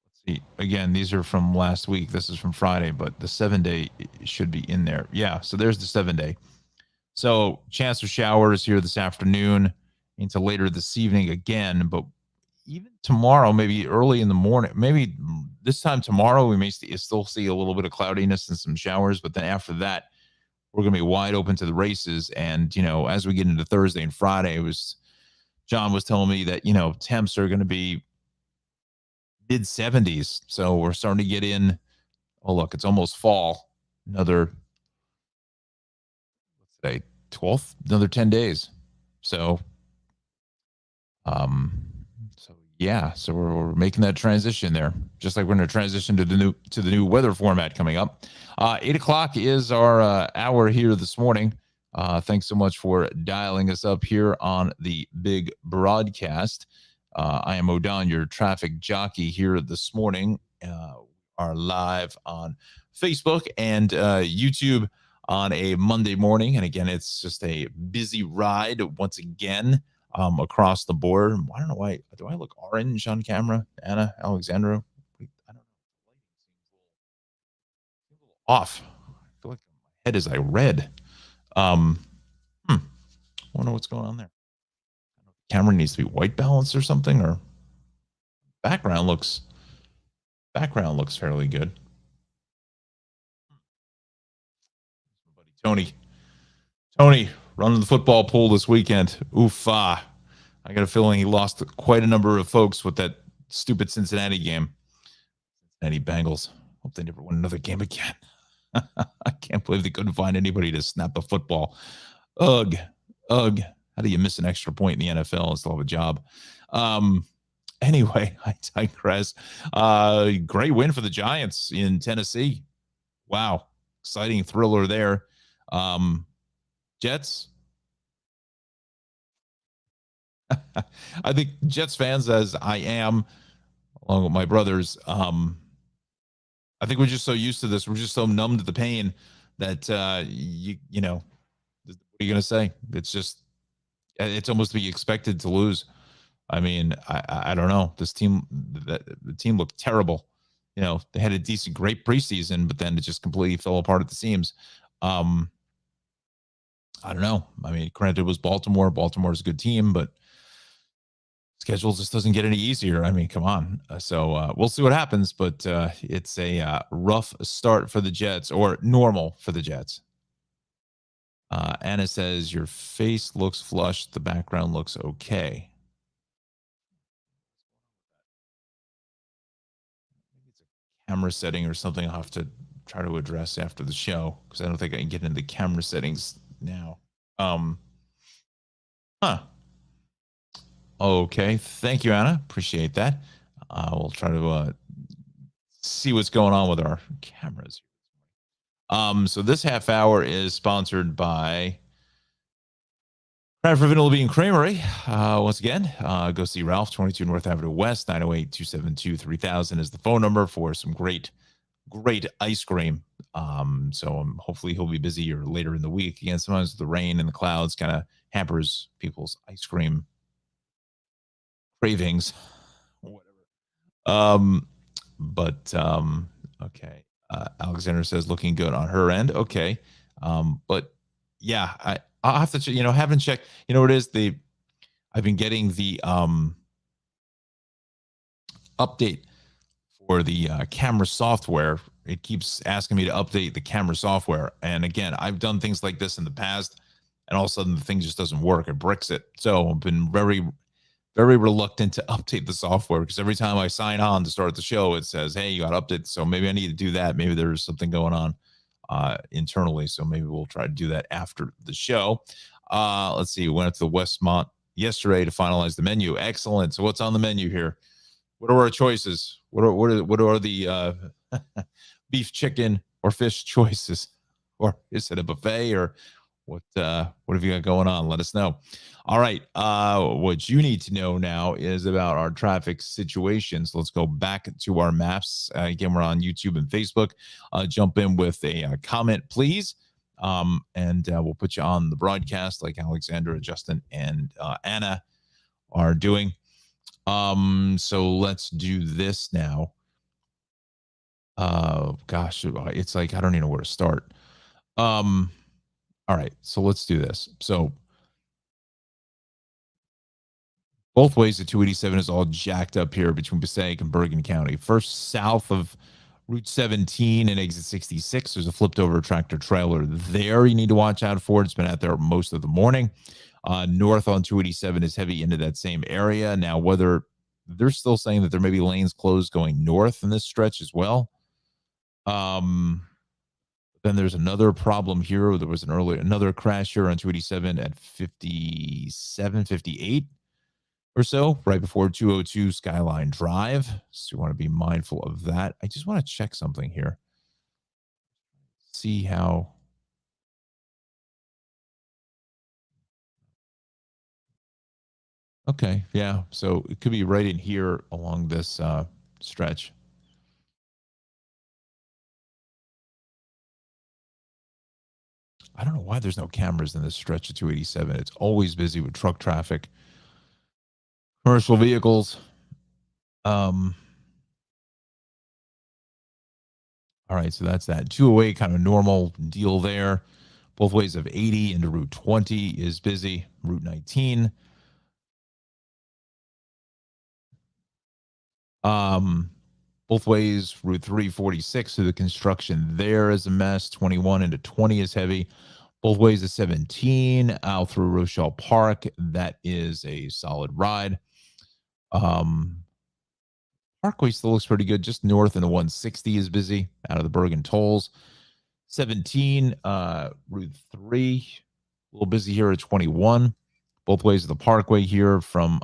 Let's see. Again, these are from last week. This is from Friday, but the 7-day should be in there. Yeah, so there's the 7-day. So chance of showers here this afternoon into later this evening again, but even tomorrow, maybe early in the morning, maybe this time tomorrow, we may still see a little bit of cloudiness and some showers, but then after that, we're going to be wide open to the races. And, as we get into Thursday and Friday, John was telling me that, temps are going to be mid 70s. So we're starting to get in. Oh, look, it's almost fall. Another, what's today, 12th, another 10 days. So, so we're making that transition there, just like we're going to transition to the new weather format coming up. 8:00 is our hour here this morning. Thanks so much for dialing us up here on the big broadcast. I am O'Don, your traffic jockey here this morning. Are live on Facebook and YouTube on a Monday morning. And again, it's just a busy ride once again across the board. I don't know why. Do I look orange on camera, Anna Alexandru? I don't know. Off. I feel like my head is red. I wonder what's going on there. Camera needs to be white balance or something, or background looks fairly good. Buddy Tony running the football pool this weekend. Oofa. I got a feeling he lost quite a number of folks with that stupid Cincinnati game. Cincinnati Bengals. Hope they never win another game again. I can't believe they couldn't find anybody to snap the football. Ugh. How do you miss an extra point in the NFL and still have a job? Anyway, I digress. Great win for the Giants in Tennessee. Wow. Exciting thriller there. Jets. I think Jets fans, as I am, along with my brothers, I think we're just so used to this. We're just so numb to the pain that you know, what are you gonna say? It's almost to be expected to lose. I mean, I don't know. This team, the team looked terrible. They had a great preseason, but then it just completely fell apart at the seams. I don't know. I mean, granted, it was Baltimore. Baltimore's a good team, but schedule just doesn't get any easier. I mean, come on. So we'll see what happens, but it's a rough start for the Jets, or normal for the Jets. Anna says, your face looks flushed. The background looks okay. Maybe it's a camera setting or something I'll have to try to address after the show, because I don't think I can get into the camera settings now. Okay. Thank you, Anna. Appreciate that. We'll try to see what's going on with our cameras. So this half hour is sponsored by Cranford Vanilla Bean Creamery. Once again, go see Ralph, 22 North Avenue West, 908-272-3000 is the phone number for some great ice cream. So hopefully he'll be busier later in the week. Again, sometimes the rain and the clouds kind of hampers people's ice cream cravings. Whatever. But okay. Alexander says looking good on her end. Okay. But yeah, I'll have to haven't checked. You know what it is? I've been getting the update for the camera software. It keeps asking me to update the camera software. And again, I've done things like this in the past, and all of a sudden the thing just doesn't work. It bricks it. So I've been very, very reluctant to update the software because every time I sign on to start the show, it says, hey, you got to update. So maybe I need to do that. Maybe there's something going on internally. So maybe we'll try to do that after the show. Let's see. We went up to the Westmont yesterday to finalize the menu. Excellent. So what's on the menu here? What are our choices? What are the beef, chicken, or fish choices? Or is it a buffet, or what have you got going on? Let us know. All right. What you need to know now is about our traffic situations. Let's go back to our maps. Again, we're on YouTube and Facebook. Jump in with a comment, please. And we'll put you on the broadcast like Alexandra, Justin, and Anna are doing. So let's do this now. Gosh, it's like I don't even know where to start. All right, so let's do this. So both ways, the 287 is all jacked up here between Passaic and Bergen County. First, south of Route 17 and exit 66, there's a flipped over tractor trailer there you need to watch out for. It's been out there most of the morning. North on 287 is heavy into that same area. Now, whether they're still saying that there may be lanes closed going north in this stretch as well. Then there's another problem here. There was another crash here on 287 at 57:58 or so, right before 202 Skyline Drive. So you want to be mindful of that. I just want to check something here. See how. Okay, yeah. So it could be right in here along this stretch. I don't know why there's no cameras in this stretch of 287. It's always busy with truck traffic, commercial vehicles. All right, so that's that. 208, kind of normal deal there. Both ways of 80 into Route 20 is busy. Route 19. Both ways, Route 346 through the construction there is a mess. 21 into 20 is heavy. Both ways of 17 out through Rochelle Park. That is a solid ride. Parkway still looks pretty good. Just north in the 160 is busy out of the Bergen tolls. 17, Route 3, a little busy here at 21. Both ways of the Parkway here from,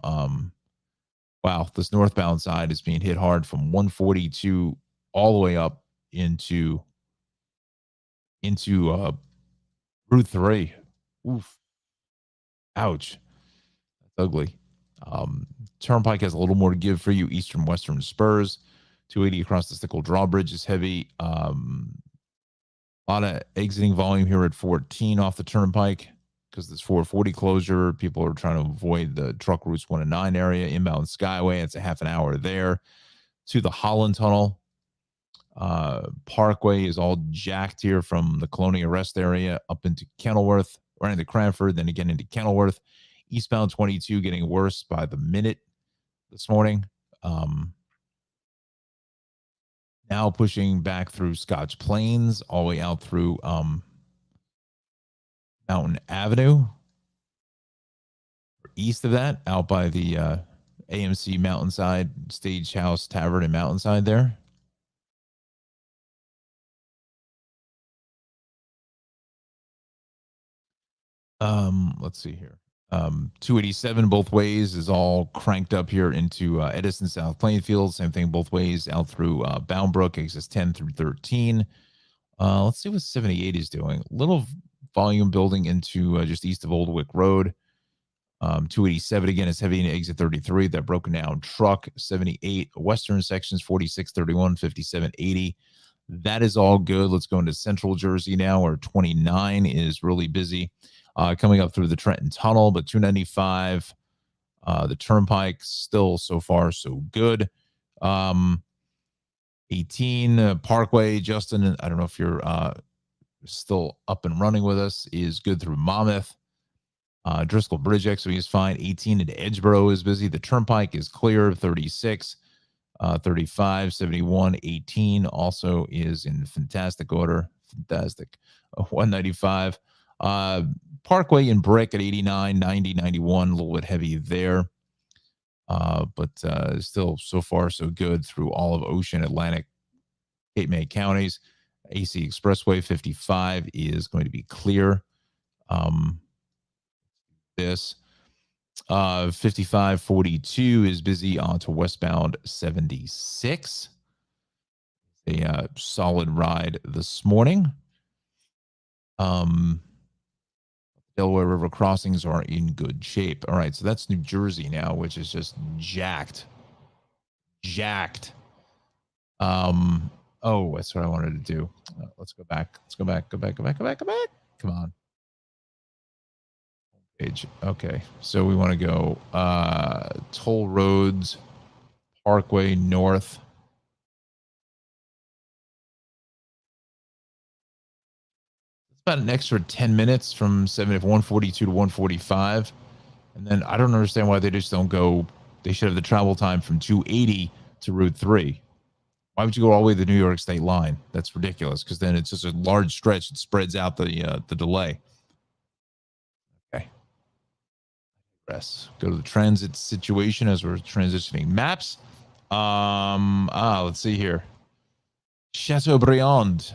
wow, this northbound side is being hit hard from 142 all the way up into Route 3. Oof. Ouch. That's ugly. Turnpike has a little more to give for you. Eastern Western Spurs. 280 across the Stickle Drawbridge is heavy. A lot of exiting volume here at 14 off the Turnpike because this 440 closure. People are trying to avoid the truck routes 1 and 9 area. Inbound Skyway, it's a half an hour there. To the Holland Tunnel. Parkway is all jacked here from the Colonia Rest area up into Kenilworth, right into Cranford, then again into Kenilworth. Eastbound 22 getting worse by the minute this morning. Now pushing back through Scotch Plains, all the way out through Mountain Avenue. East of that, out by the AMC Mountainside Stagehouse Tavern in Mountainside there. Let's see here. 287 both ways is all cranked up here into Edison South Plainfield. Same thing both ways out through Boundbrook, exits 10 through 13. Let's see what 78 is doing. Little volume building into just east of Old Wick Road. 287 again is heavy in exit 33. That broken down truck. 78 western sections 4631, 5780. That is all good. Let's go into Central Jersey now, where 29 is really busy. Coming up through the Trenton Tunnel, but 295, the Turnpike, still so far so good. 18 Parkway, Justin, I don't know if you're still up and running with us, is good through Monmouth. Driscoll Bridge XOE is fine. 18 into Edgeboro is busy. The Turnpike is clear. 36, 35, 71, 18 also is in fantastic order. Fantastic. 195. Parkway and Brick at 89, 90, 91, a little bit heavy there. But still so far so good through all of Ocean, Atlantic, Cape May counties. AC Expressway 55 is going to be clear. This 5542 is busy onto westbound 76. A solid ride this morning. Delaware River crossings are in good shape. All right, so that's New Jersey now, which is just jacked. Oh, that's what I wanted to do. Let's go back. Go back. Come on. Page. Okay, so we want to go toll roads, Parkway North. It's about an extra 10 minutes from 142 to 145. And then I don't understand why they just don't go. They should have the travel time from 280 to Route 3. Why would you go all the way to the New York State line? That's ridiculous, because then it's just a large stretch. It spreads out the delay. Okay. Go to the transit situation as we're transitioning maps. Let's see here. Chateaubriand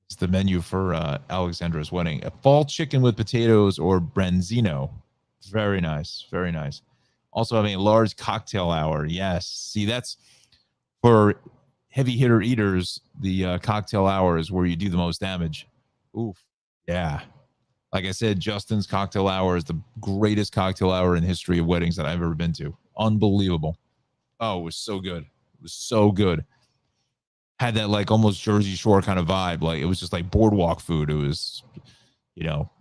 is the menu for Alexandra's wedding. A fall chicken with potatoes or branzino. Very nice. Very nice. Also having a large cocktail hour. Yes. See, that's for heavy hitter eaters. The cocktail hour is where you do the most damage. Oof. Yeah. Like I said, Justin's cocktail hour is the greatest cocktail hour in history of weddings that I've ever been to. Unbelievable. Oh, it was so good. It was so good. Had that like almost Jersey Shore kind of vibe. Like it was just like boardwalk food. It was,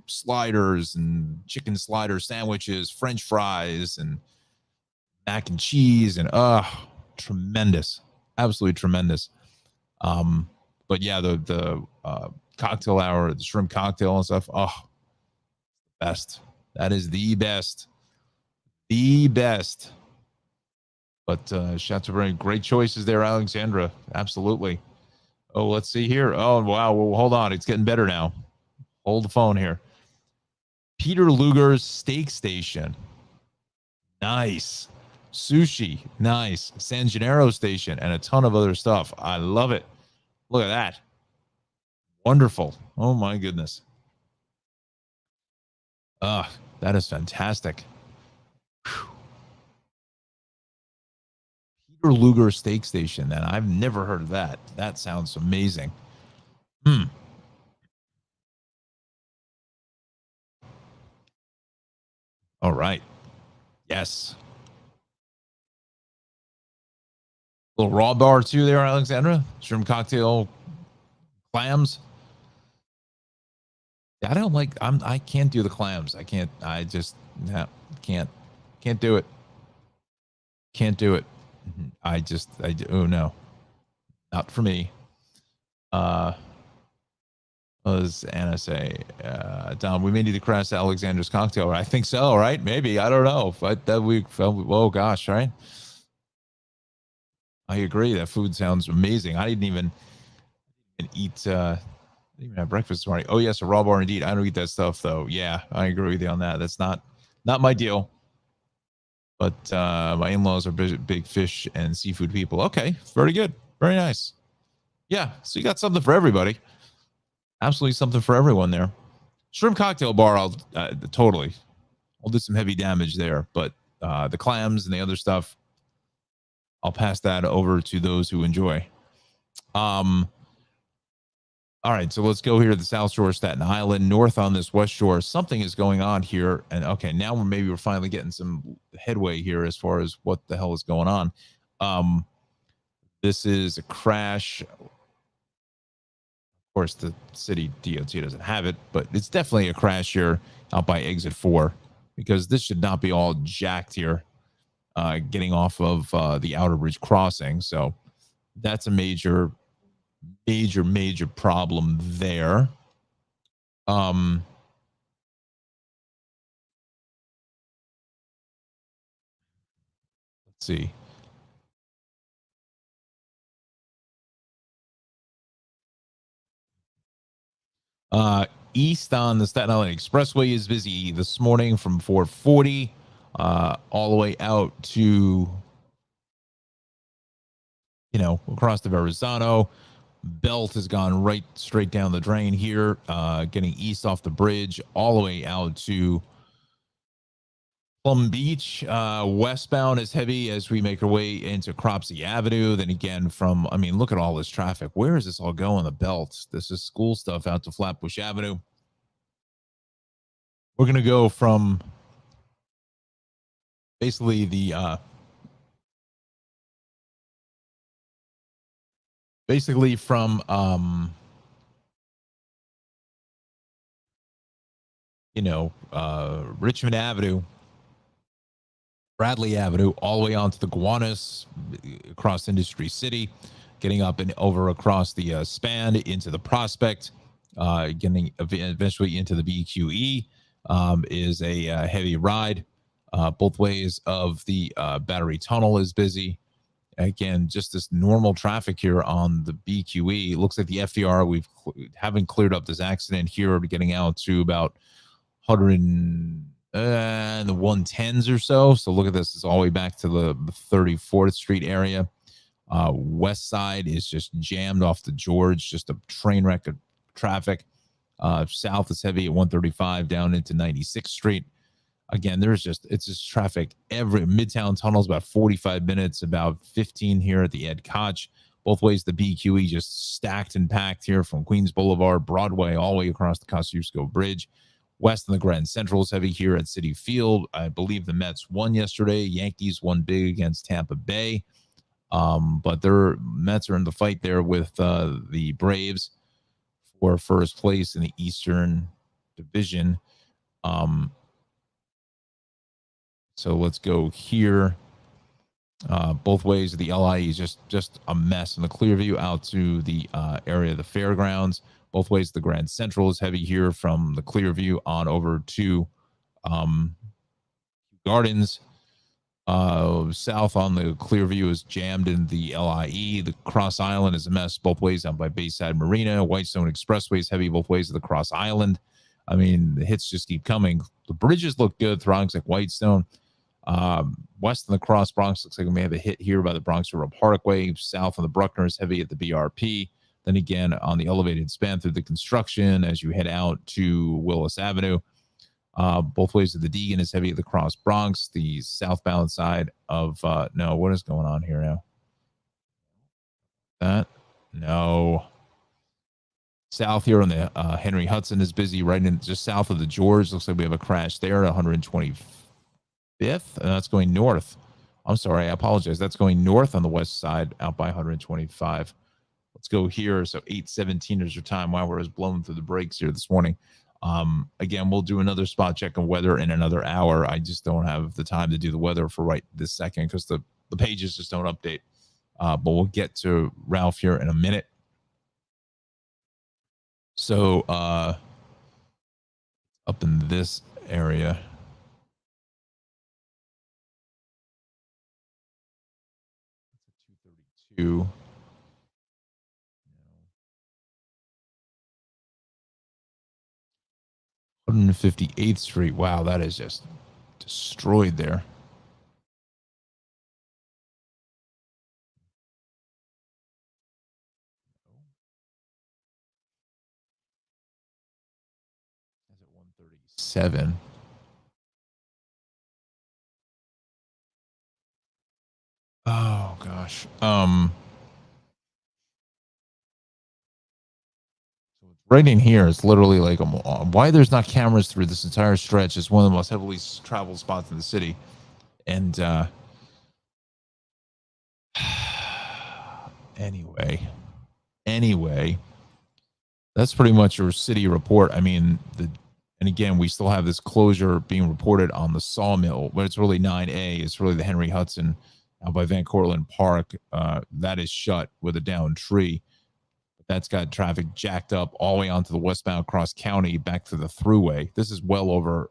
sliders and chicken slider sandwiches, French fries and mac and cheese and tremendous. Absolutely tremendous. But yeah, the cocktail hour, the shrimp cocktail and stuff. Oh, best. That is the best. The best. But Chateaubriand, great choices there, Alexandra. Absolutely. Oh, let's see here. Oh, wow. Well, hold on. It's getting better now. Hold the phone here. Peter Luger's Steak Station. Nice. Sushi. Nice. San Gennaro Station and a ton of other stuff. I love it. Look at that. Wonderful. Oh, my goodness. That is fantastic. Whew. Peter Luger Steak Station. And I've never heard of that. That sounds amazing. All right. Yes. Little raw bar too there, Alexandra. Shrimp cocktail, clams. I don't like. I can't do the clams. I can't. I just can't do it. Can't do it. Oh no, not for me. What does Anna say? Don, we may need to crash Alexander's cocktail. I think so, right? Maybe. I don't know. But that we felt. Oh gosh, right? I agree. That food sounds amazing. I didn't even eat. Didn't even have breakfast this morning. Oh yes, a raw bar indeed. I don't eat that stuff though. Yeah, I agree with you on that. That's not my deal. But my in-laws are big fish and seafood people. Okay, very good, very nice. Yeah, so you got something for everybody. Absolutely something for everyone there. Shrimp cocktail bar, I'll totally we'll do some heavy damage there. But the clams and the other stuff, I'll pass that over to those who enjoy. All right, so let's go here to the South Shore, Staten Island, north on this West Shore. Something is going on here, and okay, now we're finally getting some headway here as far as what the hell is going on. This is a crash. Of course, the city DOT doesn't have it, but it's definitely a crash here out by exit 4 because this should not be all jacked here, getting off of the Outer Bridge crossing. So that's a major problem there. Let's see. East on the Staten Island Expressway is busy this morning from 440 all the way out to, across the Verrazano. Belt has gone right straight down the drain here, getting east off the bridge all the way out to Plum Beach. Westbound is heavy as we make our way into Cropsey Avenue. Then again look at all this traffic. Where is this all going? The Belt. This is school stuff out to Flatbush Avenue. We're going to go from basically from Richmond Avenue, Bradley Avenue, all the way onto the Gowanus, across Industry City, getting up and over across the span into the Prospect, getting eventually into the BQE, is a heavy ride. Both ways of the Battery Tunnel is busy. Again, just this normal traffic here on the BQE. It looks like the FDR, we haven't cleared up this accident here, getting out to about 100 and the 110s or so. So look at this. It's all the way back to the 34th Street area. West side is just jammed off the George, just a train wreck of traffic. South is heavy at 135 down into 96th Street. Again, it's just traffic. Every Midtown Tunnel is about 45 minutes, about 15 here at the Ed Koch. Both ways, the BQE just stacked and packed here from Queens Boulevard, Broadway, all the way across the Kosciuszko Bridge. West on the Grand Central is heavy here at Citi Field. I believe the Mets won yesterday. Yankees won big against Tampa Bay. But their Mets are in the fight there with the Braves for first place in the Eastern Division. So let's go here. Both ways of the LIE is just a mess. And the Clearview out to the area of the fairgrounds. Both ways, the Grand Central is heavy here from the Clearview on over to Gardens. South on the Clearview is jammed in the LIE. The Cross Island is a mess both ways out by Bayside Marina. Whitestone Expressway is heavy both ways of the Cross Island. I mean, the hits just keep coming. The bridges look good. Throngs like Whitestone. West of the Cross Bronx looks like we may have a hit here by the Bronx River Parkway. South on the Bruckner is heavy at the BRP. Then again on the elevated span through the construction as you head out to Willis Avenue. Both ways of the Deegan is heavy at the Cross Bronx. The southbound side of no, what is going on here now? No. South here on the Henry Hudson is busy right in just south of the George. Looks like we have a crash there at 125th, and that's going north. I'm sorry, I apologize. That's going north on the west side out by 125. Let's go here. So 8:17 is your time while we're blowing through the brakes here this morning. Again, we'll do another spot check on weather in another hour. I just don't have the time to do the weather for right this second because the pages just don't update. But we'll get to Ralph here in a minute. So up in this area. That's a 232. 158th Street. Wow, that is just destroyed there. That's at 137. gosh. Right in here, it's literally like why there's not cameras through this entire stretch. Is one of the most heavily traveled spots in the city, and anyway, that's pretty much your city report. I mean, and again, we still have this closure being reported on the Sawmill, but it's really 9A. It's really the Henry Hudson out by Van Cortlandt Park. That is shut with a downed tree. That's got traffic jacked up all the way onto the westbound cross county back to the thruway. This is well over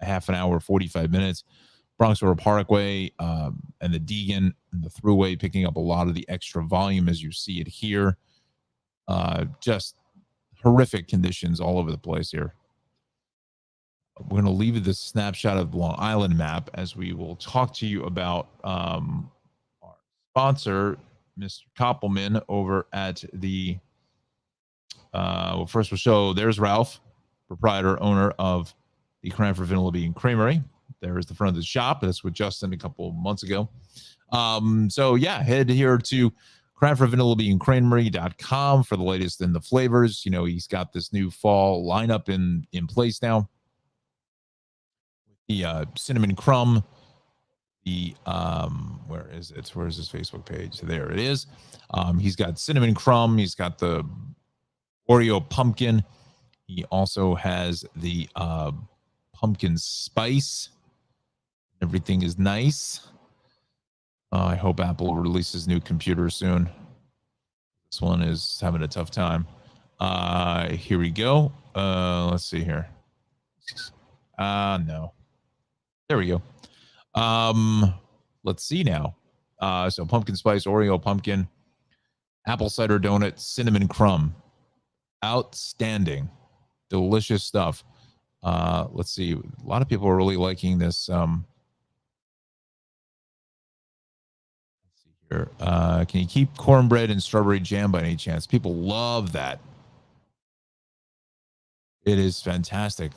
a half an hour, 45 minutes. Bronx River Parkway and the Deegan and the thruway picking up a lot of the extra volume as you see it here. Just horrific conditions all over the place here. We're going to leave you this snapshot of the Long Island map as we will talk to you about our sponsor, Mr. Koppelman, over at the well, first we'll show there's Ralph, proprietor, owner of the Cranford Vanilla Bean Creamery. There's the front of the shop. That's with Justin a couple months ago. So yeah, head here to CranfordVanillaBeanCreamery.com for the latest in the flavors. You know, he's got this new fall lineup in place now. The cinnamon crumb, the where is it? Where's his Facebook page? There it is. He's got cinnamon crumb. He's got the Oreo pumpkin. He also has the pumpkin spice. Everything is nice. I hope Apple releases new computer soon. This one is having a tough time. Here we go. Let's see here. No. There we go. Let's see now. So pumpkin spice, Oreo pumpkin, apple cider donut, cinnamon crumb. Outstanding. Delicious stuff. Let's see. A lot of people are really liking this. Let's see here. Can you keep cornbread and strawberry jam by any chance? People love that. It is fantastic.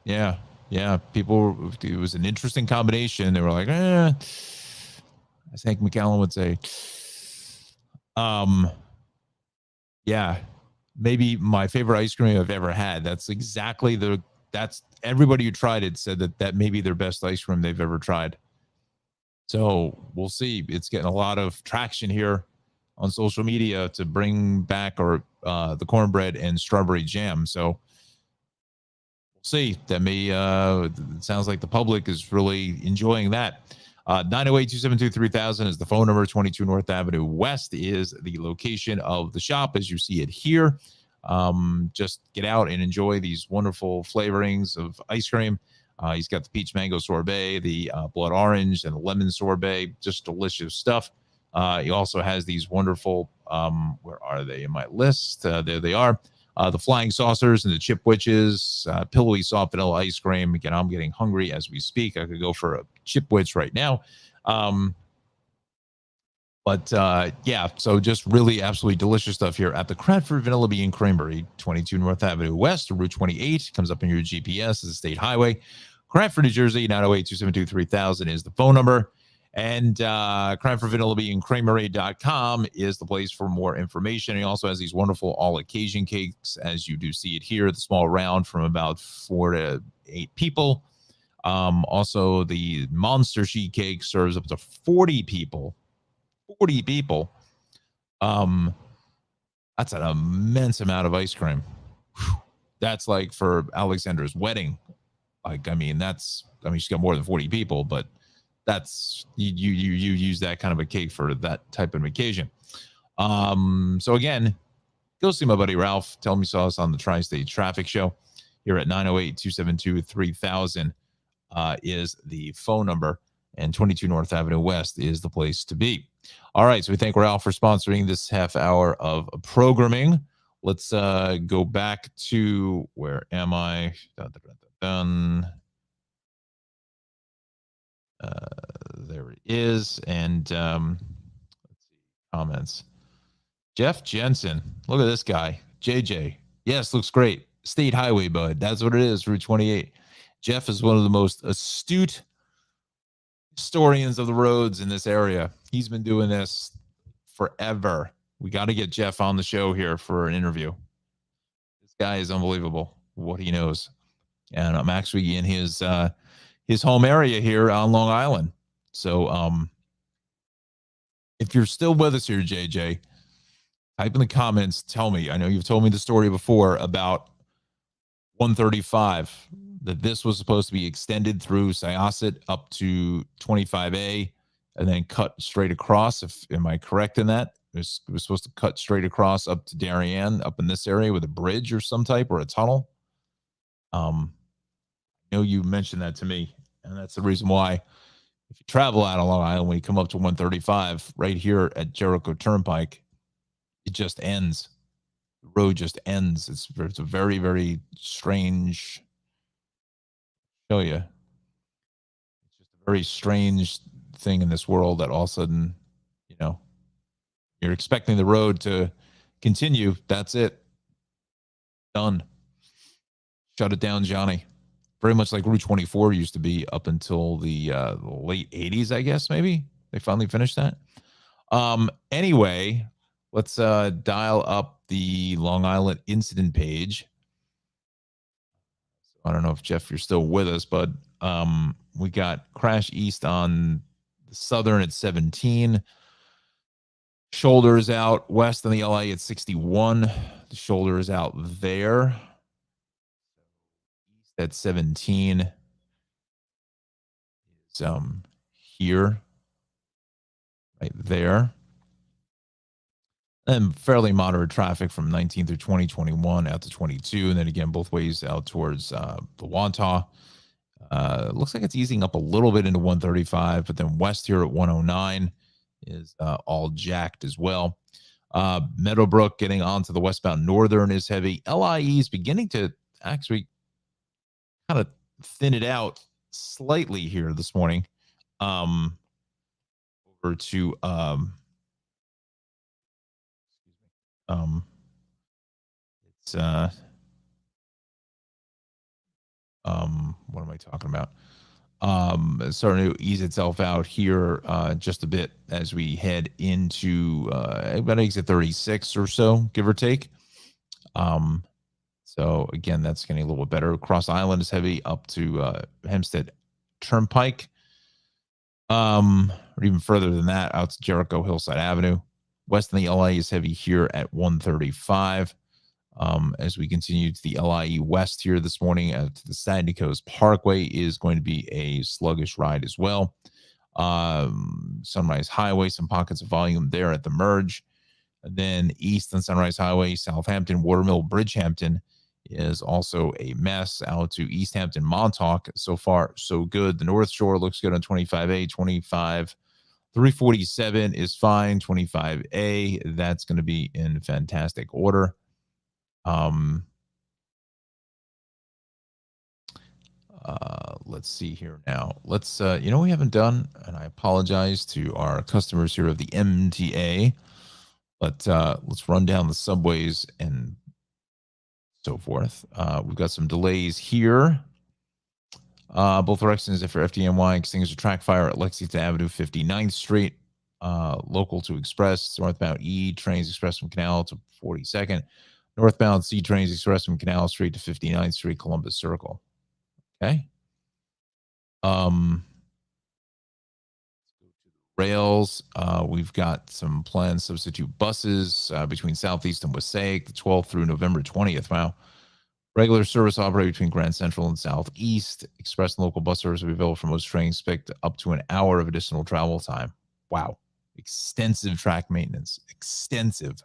Yeah. Yeah, people, it was an interesting combination. They were like, I think McAllen would say, yeah, maybe my favorite ice cream I've ever had. That's exactly that's everybody who tried it said that may be their best ice cream they've ever tried. So we'll see. It's getting a lot of traction here on social media to bring back the cornbread and strawberry jam. So see, that may it sounds like the public is really enjoying that. 908-272-3000 is the phone number. 22 North Avenue West is the location of the shop as you see it here. Just get out and enjoy these wonderful flavorings of ice cream. He's got the peach mango sorbet, the blood orange, and the lemon sorbet. Just delicious stuff. He also has these wonderful, where are they in my list? There they are. The flying saucers and the chip witches, pillowy soft vanilla ice cream. Again, I'm getting hungry as we speak. I could go for a chip witch right now. Yeah, so just really absolutely delicious stuff here at the Cranford Vanilla Bean Creamery, 22 North Avenue West, Route 28. Comes up in your GPS as a state highway. Cranford, New Jersey, 908-272-3000 is the phone number. And CranfordVanillaBeanCreamery.com is the place for more information. He also has these wonderful all-occasion cakes, as you do see it here, the small round from about 4 to 8 people. Also, the monster sheet cake serves up to 40 people. 40 people. That's an immense amount of ice cream. Whew. That's like for Alexandra's wedding. Like, she's got more than 40 people, but that's you use that kind of a cake for that type of occasion. So again, go see my buddy Ralph. Tell him you saw us on the Tri-State Traffic Show here at 908-272-3000 is the phone number, and 22 North Avenue West is the place to be. All right, so we thank Ralph for sponsoring this half hour of programming. Let's go back to, where am I? There it is. And let's see, comments. Jeff Jensen, look at this guy. JJ, yes, looks great. State Highway, bud. That's what it is, Route 28. Jeff is one of the most astute historians of the roads in this area. He's been doing this forever. We got to get Jeff on the show here for an interview. This guy is unbelievable what he knows. And I'm actually in his home area here on Long Island. So if you're still with us here, JJ, type in the comments, tell me. I know you've told me the story before about 135, that this was supposed to be extended through Syosset up to 25A and then cut straight across. Am I correct in that? It was supposed to cut straight across up to Darien, up in this area with a bridge or some type or a tunnel. I know you mentioned that to me, and that's the reason why if you travel out on Long Island, when you come up to 135, right here at Jericho Turnpike, it just ends. The road just ends. It's a very, very strange. Show you. It's just a very strange thing in this world that all of a sudden, you're expecting the road to continue. That's it. Done. Shut it down, Johnny. Very much like Route 24 used to be up until the late 80s, I guess, maybe. They finally finished that. Anyway, let's dial up the Long Island incident page. I don't know if, Jeff, you're still with us, but we got crash east on the Southern at 17. Shoulders out west on the LA at 61. The shoulder is out there. East at 17. It's here. Right there. And fairly moderate traffic from 19 through 20, 21 out to 22. And then again, both ways out towards the Wantagh. Looks like it's easing up a little bit into 135, but then west here at 109 is all jacked as well. Meadowbrook getting onto the westbound Northern is heavy. LIE is beginning to actually kind of thin it out slightly here this morning. Over to it's what am I talking about? It's starting to ease itself out here just a bit as we head into about exit 36 or so, give or take. So again, that's getting a little bit better. Cross Island is heavy up to Hempstead Turnpike. Or even further than that, out to Jericho Hillside Avenue. West in the LA is heavy here at 135. As we continue to the LIE West here this morning, to the Sandy Coast Parkway is going to be a sluggish ride as well. Sunrise Highway, some pockets of volume there at the merge. And then east on Sunrise Highway, Southampton, Watermill, Bridgehampton is also a mess. Out to East Hampton, Montauk. So far, so good. The North Shore looks good on 25A, 25. 347 is fine. 25A, that's going to be in fantastic order. Let's see here now. Let's, we haven't done, and I apologize to our customers here of the MTA, but let's run down the subways and so forth. We've got some delays here. Both directions for FDNY, extinguisher track fire at Lexington Avenue, 59th Street. Local to Express, northbound E trains express from Canal to 42nd. Northbound C trains express from Canal Street to 59th Street, Columbus Circle. Okay. Rails, we've got some planned substitute buses between Southeast and Passaic, the 12th through November 20th. Wow. Regular service operated between Grand Central and Southeast. Express and local bus service will be available for most trains, picked up to an hour of additional travel time. Wow. Extensive track maintenance. Extensive.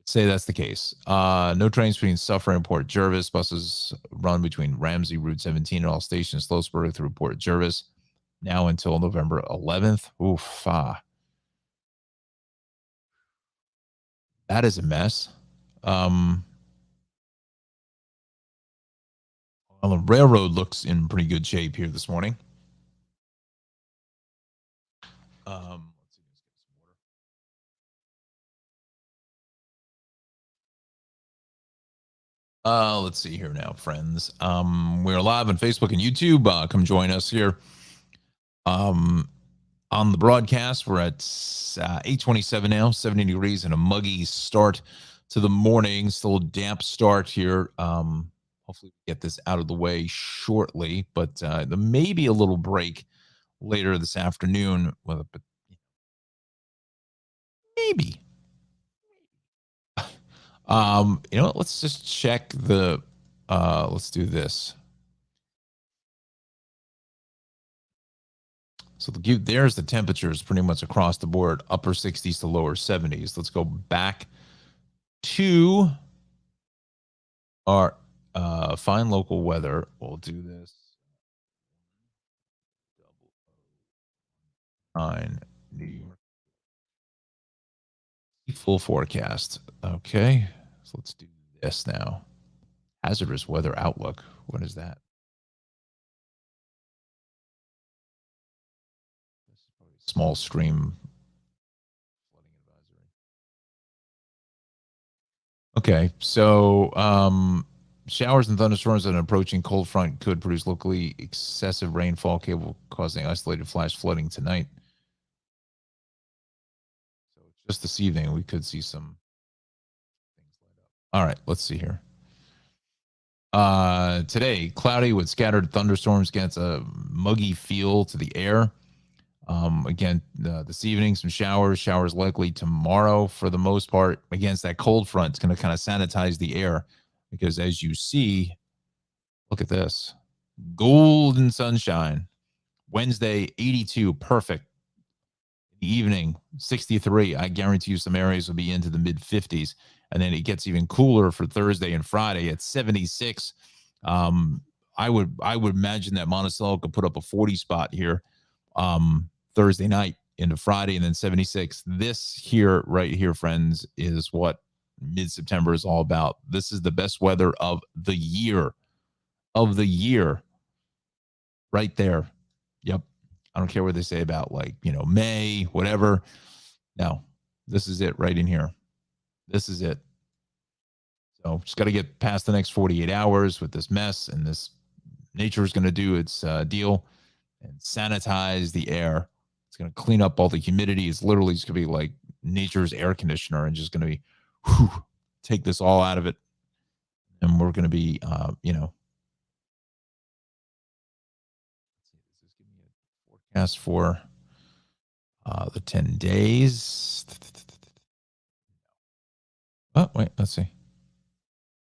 Say that's the case. No trains between Suffern and Port Jervis. Buses run between Ramsey, Route 17, and all stations, Sloatsburg through Port Jervis, now until November 11th. Oof. That is a mess. Well, the railroad looks in pretty good shape here this morning. Let's see here now, friends. We're live on Facebook and YouTube. Come join us here. on the broadcast. We're at 8:27 now, 70 degrees and a muggy start to the morning. Still a damp start here. Hopefully we get this out of the way shortly, but there may be a little break later this afternoon. Well, but maybe. You know what? Let's just check the let's do this. So there's the temperatures pretty much across the board, upper 60s to lower 70s. Let's go back to our find local weather. We'll do this. 9 New York. Full forecast. Okay. So let's do this now. Hazardous weather outlook. What is that? Small stream flooding advisory. Okay, so showers and thunderstorms and an approaching cold front could produce locally excessive rainfall capable causing isolated flash flooding tonight. So just this evening, we could see some things light up. All right, let's see here. Today, cloudy with scattered thunderstorms against a muggy feel to the air. Again, this evening, some showers likely tomorrow for the most part. Against that cold front, it's going to kind of sanitize the air because as you see, look at this golden sunshine. Wednesday, 82, perfect. The evening, 63. I guarantee you some areas will be into the mid 50s. And then it gets even cooler for Thursday and Friday at 76. I would imagine that Monticello could put up a 40 spot here Thursday night into Friday, and then 76. This here, right here, friends, is what mid-September is all about. This is the best weather of the year. Right there. Yep. I don't care what they say about May, whatever. No, this is it right in here. This is it. So just got to get past the next 48 hours with this mess, and this nature is going to do its deal and sanitize the air. It's going to clean up all the humidity. It's literally just going to be like nature's air conditioner and just going to be take this all out of it. And we're going to be, this is giving me a forecast for the 10 days. Oh, wait, let's see.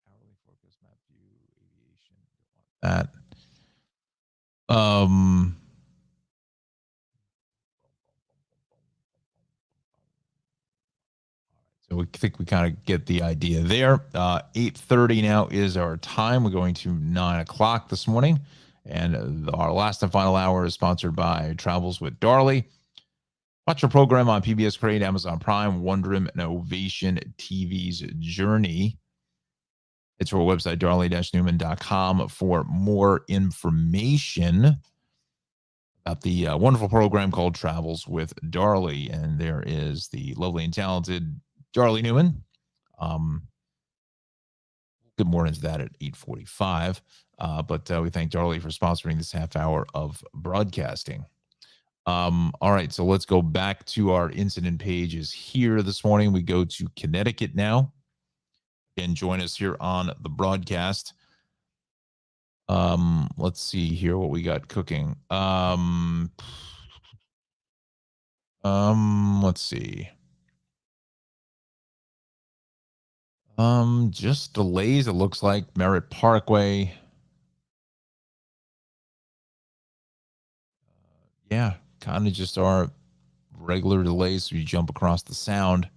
Hourly forecast map view, aviation, that. So we think we kind of get the idea there. 8:30 now is our time. We're going to 9 o'clock this morning. And our last and final hour is sponsored by Travels with Darley. Watch our program on PBS Crane, Amazon Prime, Wondrum, and Ovation TV's Journey. It's our website, darley-newman.com, for more information about the wonderful program called Travels with Darley. And there is the lovely and talented Darley Newman. Good morning to that at 8:45. But we thank Darley for sponsoring this half hour of broadcasting. All right, so let's go back to our incident pages here this morning. We go to Connecticut now. And join us here on the broadcast. Let's see here what we got cooking. Let's see. Just delays, it looks like. Merritt Parkway. Yeah, kind of just our regular delays. So you jump across the sound.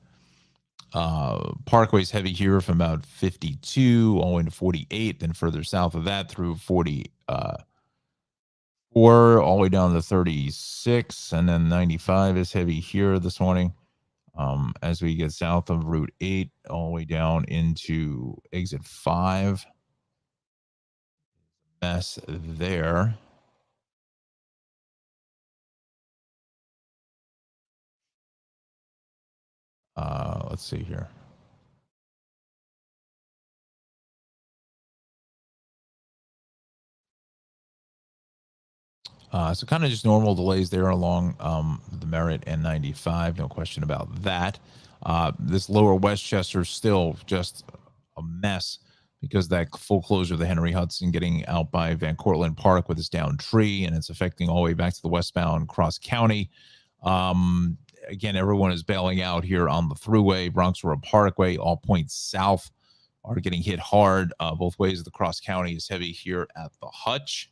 Parkway's heavy here from about 52 all the way to 48, then further south of that through 44 all the way down to 36, and then 95 is heavy here this morning. As we get south of Route 8 all the way down into exit 5. Mess there. Let's see here. So kind of just normal delays there along the Merritt and 95. No question about that. This lower Westchester still just a mess because that full closure of the Henry Hudson getting out by Van Cortlandt Park with its down tree, and it's affecting all the way back to the westbound Cross County. Again, everyone is bailing out here on the thruway. Bronx River Parkway, all points south are getting hit hard. Both ways of the Cross County is heavy here at the Hutch.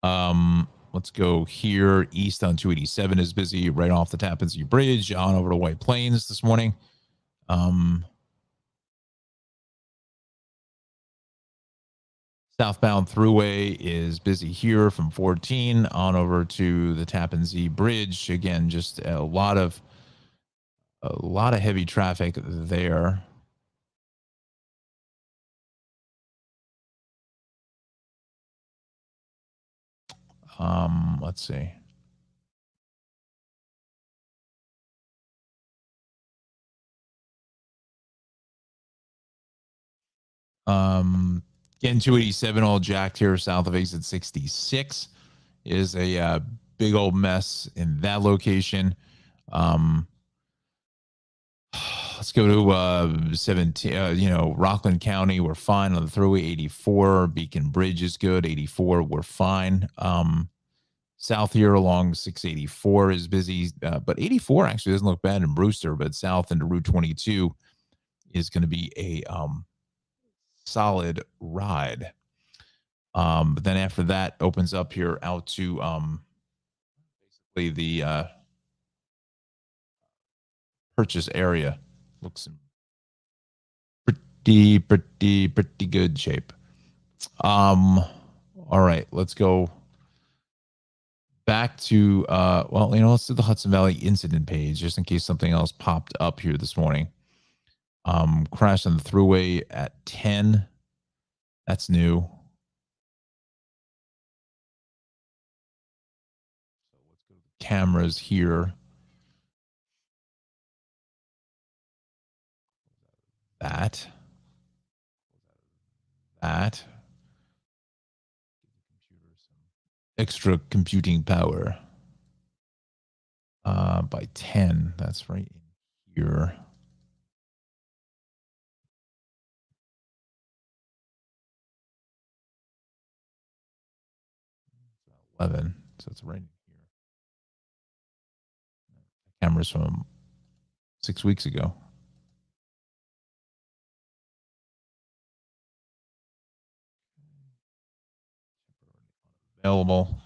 Let's go here. East on 287 is busy right off the Tappan Zee Bridge on over to White Plains this morning. Southbound thruway is busy here from 14 on over to the Tappan Zee Bridge. Again, just a lot of heavy traffic there. Let's see. Again, 287 all jacked here south of exit 66 is a big old mess in that location. Let's go to 17, Rockland County. We're fine on the thruway. 84 Beacon Bridge is good. 84, we're fine. South here along 684 is busy, but 84 actually doesn't look bad in Brewster, but south into Route 22 is going to be a solid ride. But then after that opens up here out to basically the purchase area. Looks pretty good shape. All right, let's go back to let's do the Hudson Valley incident page just in case something else popped up here this morning. Crashed on the thruway at 10. That's new. So let's go to the cameras here. That. Extra computing power. By 10. That's right here. 11. So it's right here. Cameras from 6 weeks ago. Available.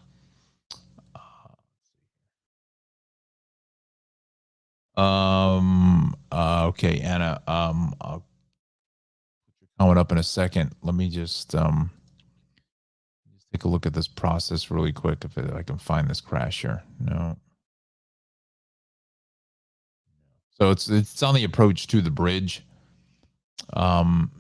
Okay, Anna. I'll put your comment up in a second. Let me just take a look at this process really quick if I can find this crash here. No. So it's on the approach to the bridge. But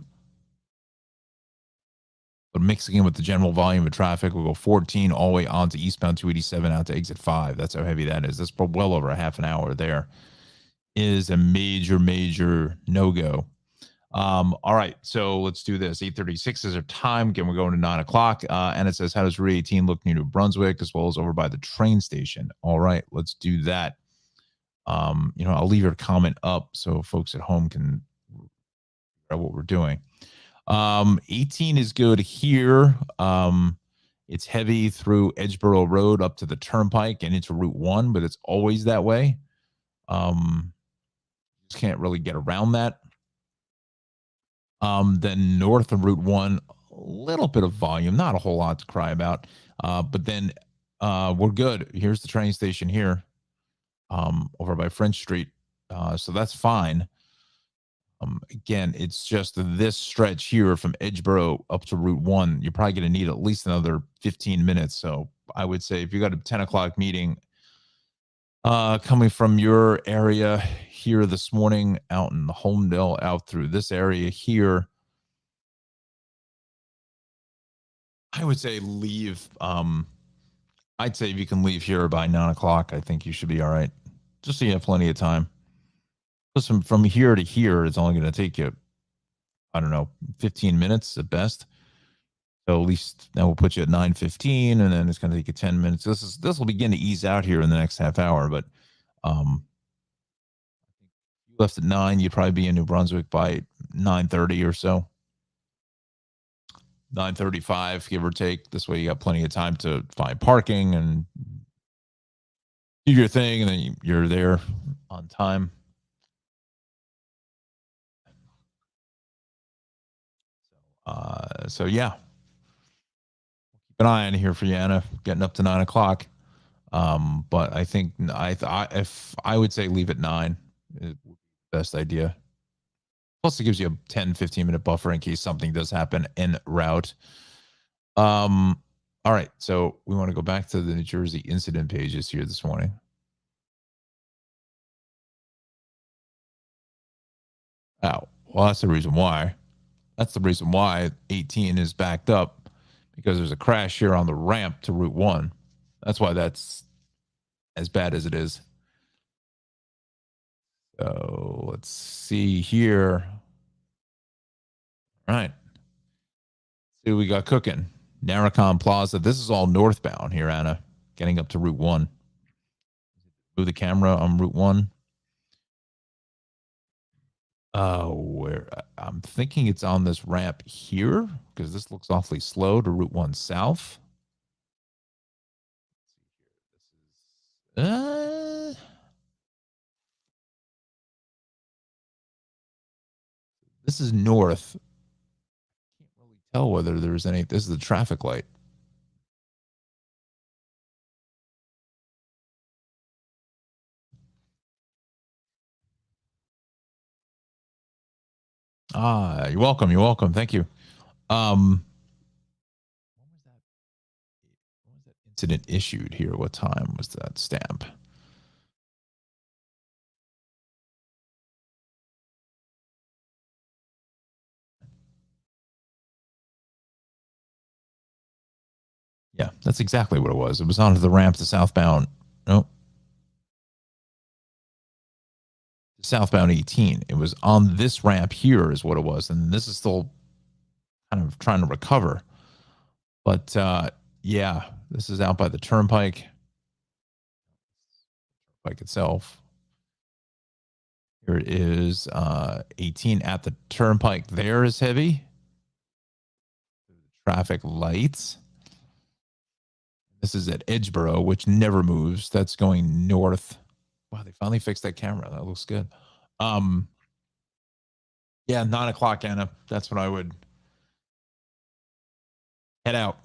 mixing in with the general volume of traffic, we'll go 14 all the way on to eastbound 287 out to exit 5. That's how heavy that is. That's well over a half an hour there. Is a major no-go. All right, so let's do this. 8:36 is our time. Again, we're going to 9 o'clock. And it says, how does Route 18 look near New Brunswick as well as over by the train station? All right, let's do that. I'll leave your comment up so folks at home can figure out what we're doing. 18 is good here. It's heavy through Edgeboro Road up to the Turnpike and into Route 1, but it's always that way. Just can't really get around that. Then north of Route 1, a little bit of volume, not a whole lot to cry about. But then we're good. Here's the train station here, over by French Street. So that's fine. Again, it's just this stretch here from Edgeboro up to Route 1. You're probably going to need at least another 15 minutes. So I would say if you got a 10 o'clock meeting coming from your area here this morning out in the Homedale, out through this area here, I would say leave. I'd say if you can leave here by 9 o'clock, I think you should be all right. Just so you have plenty of time. Listen, from here to here, it's only going to take you, I don't know, 15 minutes at best. So at least that will put you at 9:15, and then it's going to take you 10 minutes. This will begin to ease out here in the next half hour, but you left at 9, you'd probably be in New Brunswick by 9:30 or so. 9:35, give or take. This way you got plenty of time to find parking and do your thing, and then you're there on time. So yeah, keep an eye on here for you, Anna. Getting up to 9 o'clock. But I think if I would say leave at 9, it would be the best idea. Plus, it gives you a 10-15 minute buffer in case something does happen en route. All right, so we want to go back to the New Jersey incident pages here this morning. Oh, well, that's the reason why. That's the reason why 18 is backed up, because there's a crash here on the ramp to Route 1. That's why that's as bad as it is. So let's see here. All right. See what we got cooking. Narracon Plaza. This is all northbound here, Anna. Getting up to Route 1. Move the camera on Route 1. Where I'm thinking it's on this ramp here, because this looks awfully slow to Route 1 South. This is north. Can't really tell whether there's any. This is the traffic light. You're welcome. You're welcome. Thank you. When was that incident issued here? What time was that stamp? Yeah, that's exactly what it was. It was onto the ramp to southbound. Nope. Southbound 18. It was on this ramp here, is what it was. And this is still kind of trying to recover. But yeah, this is out by the turnpike. Turnpike itself. Here it is. 18 at the turnpike there is heavy. Traffic lights. This is at Edgeboro, which never moves. That's going north. Wow, they finally fixed that camera. That looks good. Yeah, 9 o'clock, Anna. That's what I would head out.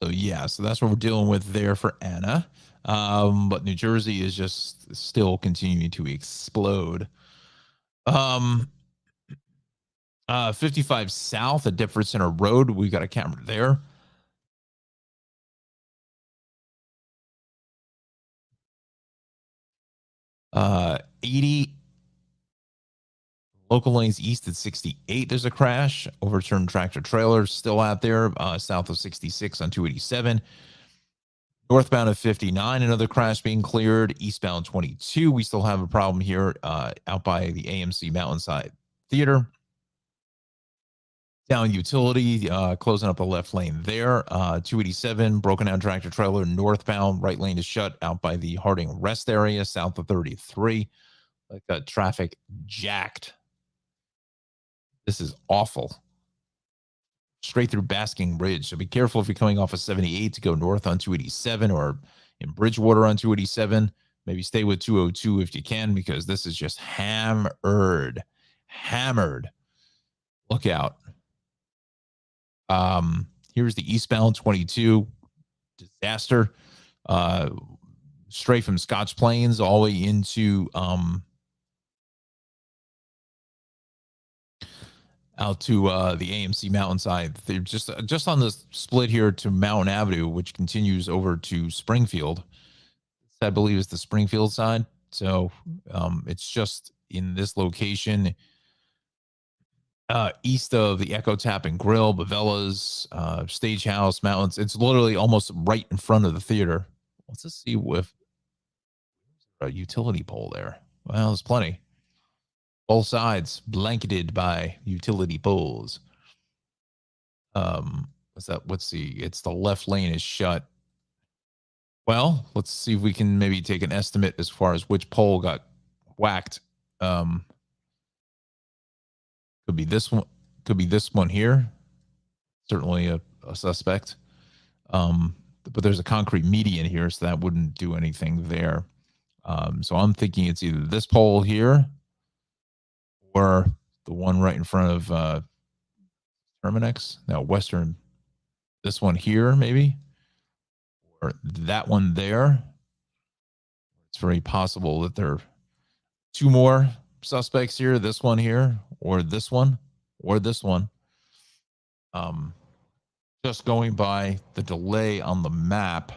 So yeah, so that's what we're dealing with there for Anna. But New Jersey is just still continuing to explode. 55 South at Deptford Center Road. We got a camera there. 80 local lanes east at 68. There's a crash. Overturned tractor trailer still out there south of 66 on 287. Northbound of 59, another crash being cleared. Eastbound 22, we still have a problem here out by the AMC Mountainside Theater. Down utility, closing up the left lane there. 287, broken down tractor trailer northbound. Right lane is shut out by the Harding Rest area south of 33. Like that traffic jacked. This is awful. Straight through Basking Ridge. So be careful if you're coming off of 78 to go north on 287 or in Bridgewater on 287. Maybe stay with 202 if you can, because this is just hammered. Look out. Here's the eastbound 22 disaster. Straight from Scotch Plains all the way into out to the AMC Mountainside. They're just on the split here to Mountain Avenue, which continues over to Springfield. I believe is the Springfield side. So it's just in this location. east of the Echo Tap and Grill, Bavella's, Stagehouse, Mountains. It's literally almost right in front of the theater. Let's just see if a utility pole there. Well, there's plenty. Both sides blanketed by utility poles. What's that? Let's see. It's the left lane is shut. Well, let's see if we can maybe take an estimate as far as which pole got whacked. Could be this one. Could be this one here. Certainly a suspect. But there's a concrete median here, so that wouldn't do anything there. So I'm thinking it's either this pole here or the one right in front of Terminex. No, Western. This one here, maybe, or that one there. It's very possible that there are two more suspects here. This one here, or this one, or this one. Just going by the delay on the map.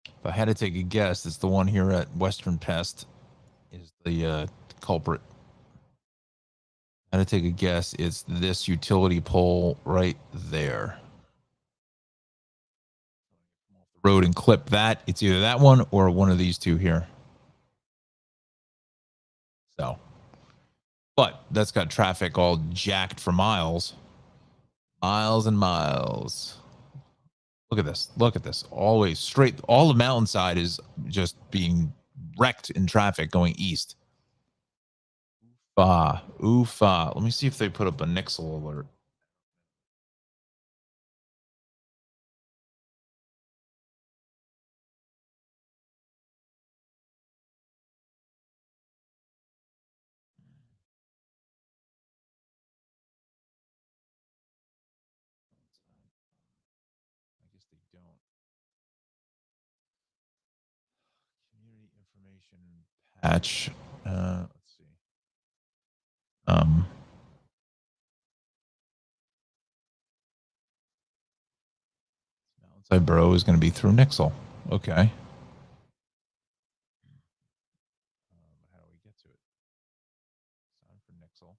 If I had to take a guess, it's the one here at Western Pest is the culprit. I had to take a guess. It's this utility pole right there. The road and clip that. It's either that one or one of these two here. So, but that's got traffic all jacked for miles. Miles and miles. Look at this. Look at this. Always straight. All the mountainside is just being wrecked in traffic going east. Oofa. Let me see if they put up a Nixle alert. I guess they don't. Community information patch. Let's see. Mountainside Borough is going to be through Nixle. Okay. How do we get to it? Sign for Nixle.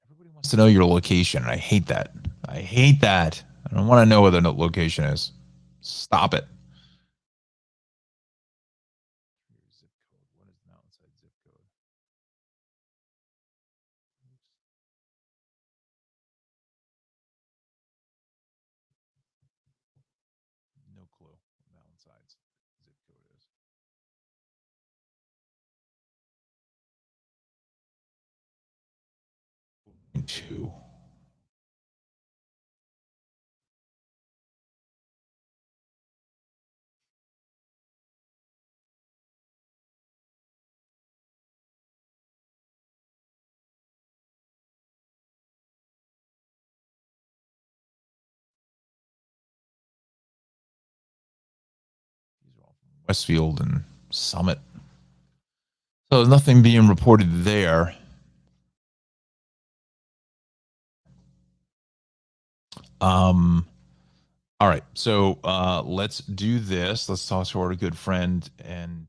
Everybody wants to know your location, and I hate that. I hate that. I don't want to know where the location is. Stop it. Zip code. What is Mountainside zip code? No clue what Mountainside's zip code is. Two. These are all from Westfield and Summit. So there's nothing being reported there. All right, so let's do this. Let's talk to our good friend and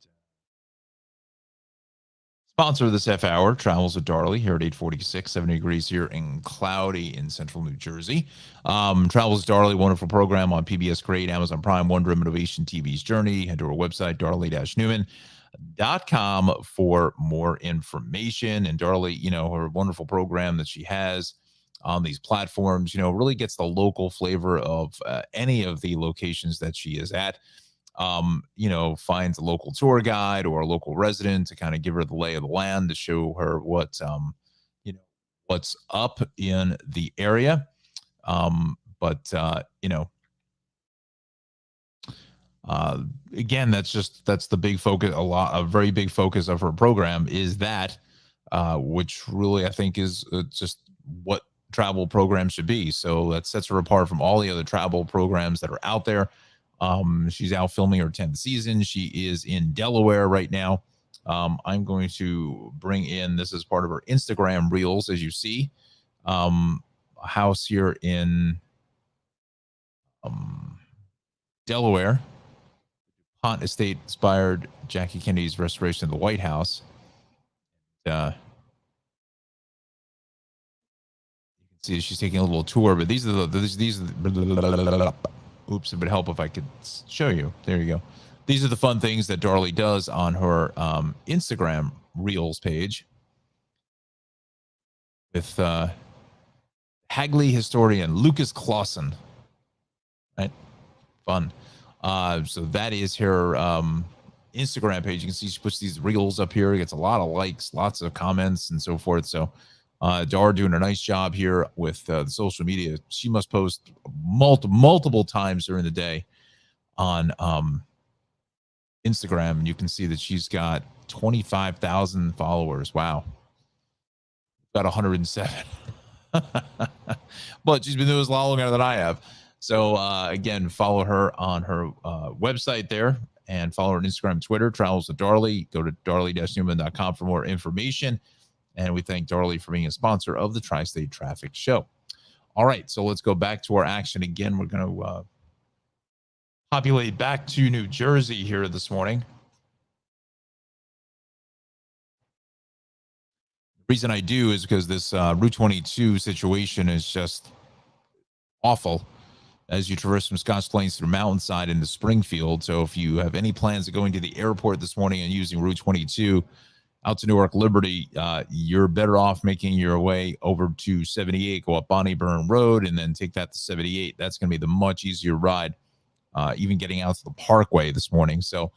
sponsor of this half hour, Travels with Darley, here at 846, 70 degrees here in cloudy in central New Jersey. Travels with Darley, wonderful program on PBS Great, Amazon Prime, Wonder Innovation TV's Journey. Head to our website, darley-newman.com for more information. And Darley, you know, her wonderful program that she has on these platforms, you know, really gets the local flavor of any of the locations that she is at. You know, finds a local tour guide or a local resident to kind of give her the lay of the land, to show her what, you know, what's up in the area. You know, again, that's the big focus. A very big focus of her program is that, which really I think is just what travel programs should be. So that sets her apart from all the other travel programs that are out there. She's out filming her 10th season. She is in Delaware right now. I'm going to bring in, this is part of her Instagram reels, as you see, a house here in Delaware. Haunt Estate inspired Jackie Kennedy's restoration of the White House. See, she's taking a little tour, but these are the oops, it would help if I could show you. There you go. These are the fun things that Darlie does on her Instagram Reels page with Hagley historian Lucas Clausen. Right? Fun. So that is her Instagram page. You can see she puts these reels up here. Gets a lot of likes, lots of comments, and so forth. So Dar doing a nice job here with the social media. She must post multiple times during the day on Instagram, and you can see that she's got 25,000 followers. Wow. Got 107. But she's been doing this a lot longer than I have. So again, follow her on her website there, and follow her on Instagram and Twitter, Travels with Darlie. Go to darlie-newman.com for more information. And we thank Darlie for being a sponsor of the Tri-State Traffic Show. All right, so let's go back to our action again. We're going to populate back to New Jersey here this morning. The reason I do is because this Route 22 situation is just awful as you traverse from Scotch Plains through Mountainside into Springfield. So if you have any plans of going to the airport this morning and using Route 22 out to Newark Liberty, you're better off making your way over to 78, go up Bonnie Burn Road, and then take that to 78. That's going to be the much easier ride, even getting out to the Parkway this morning. So,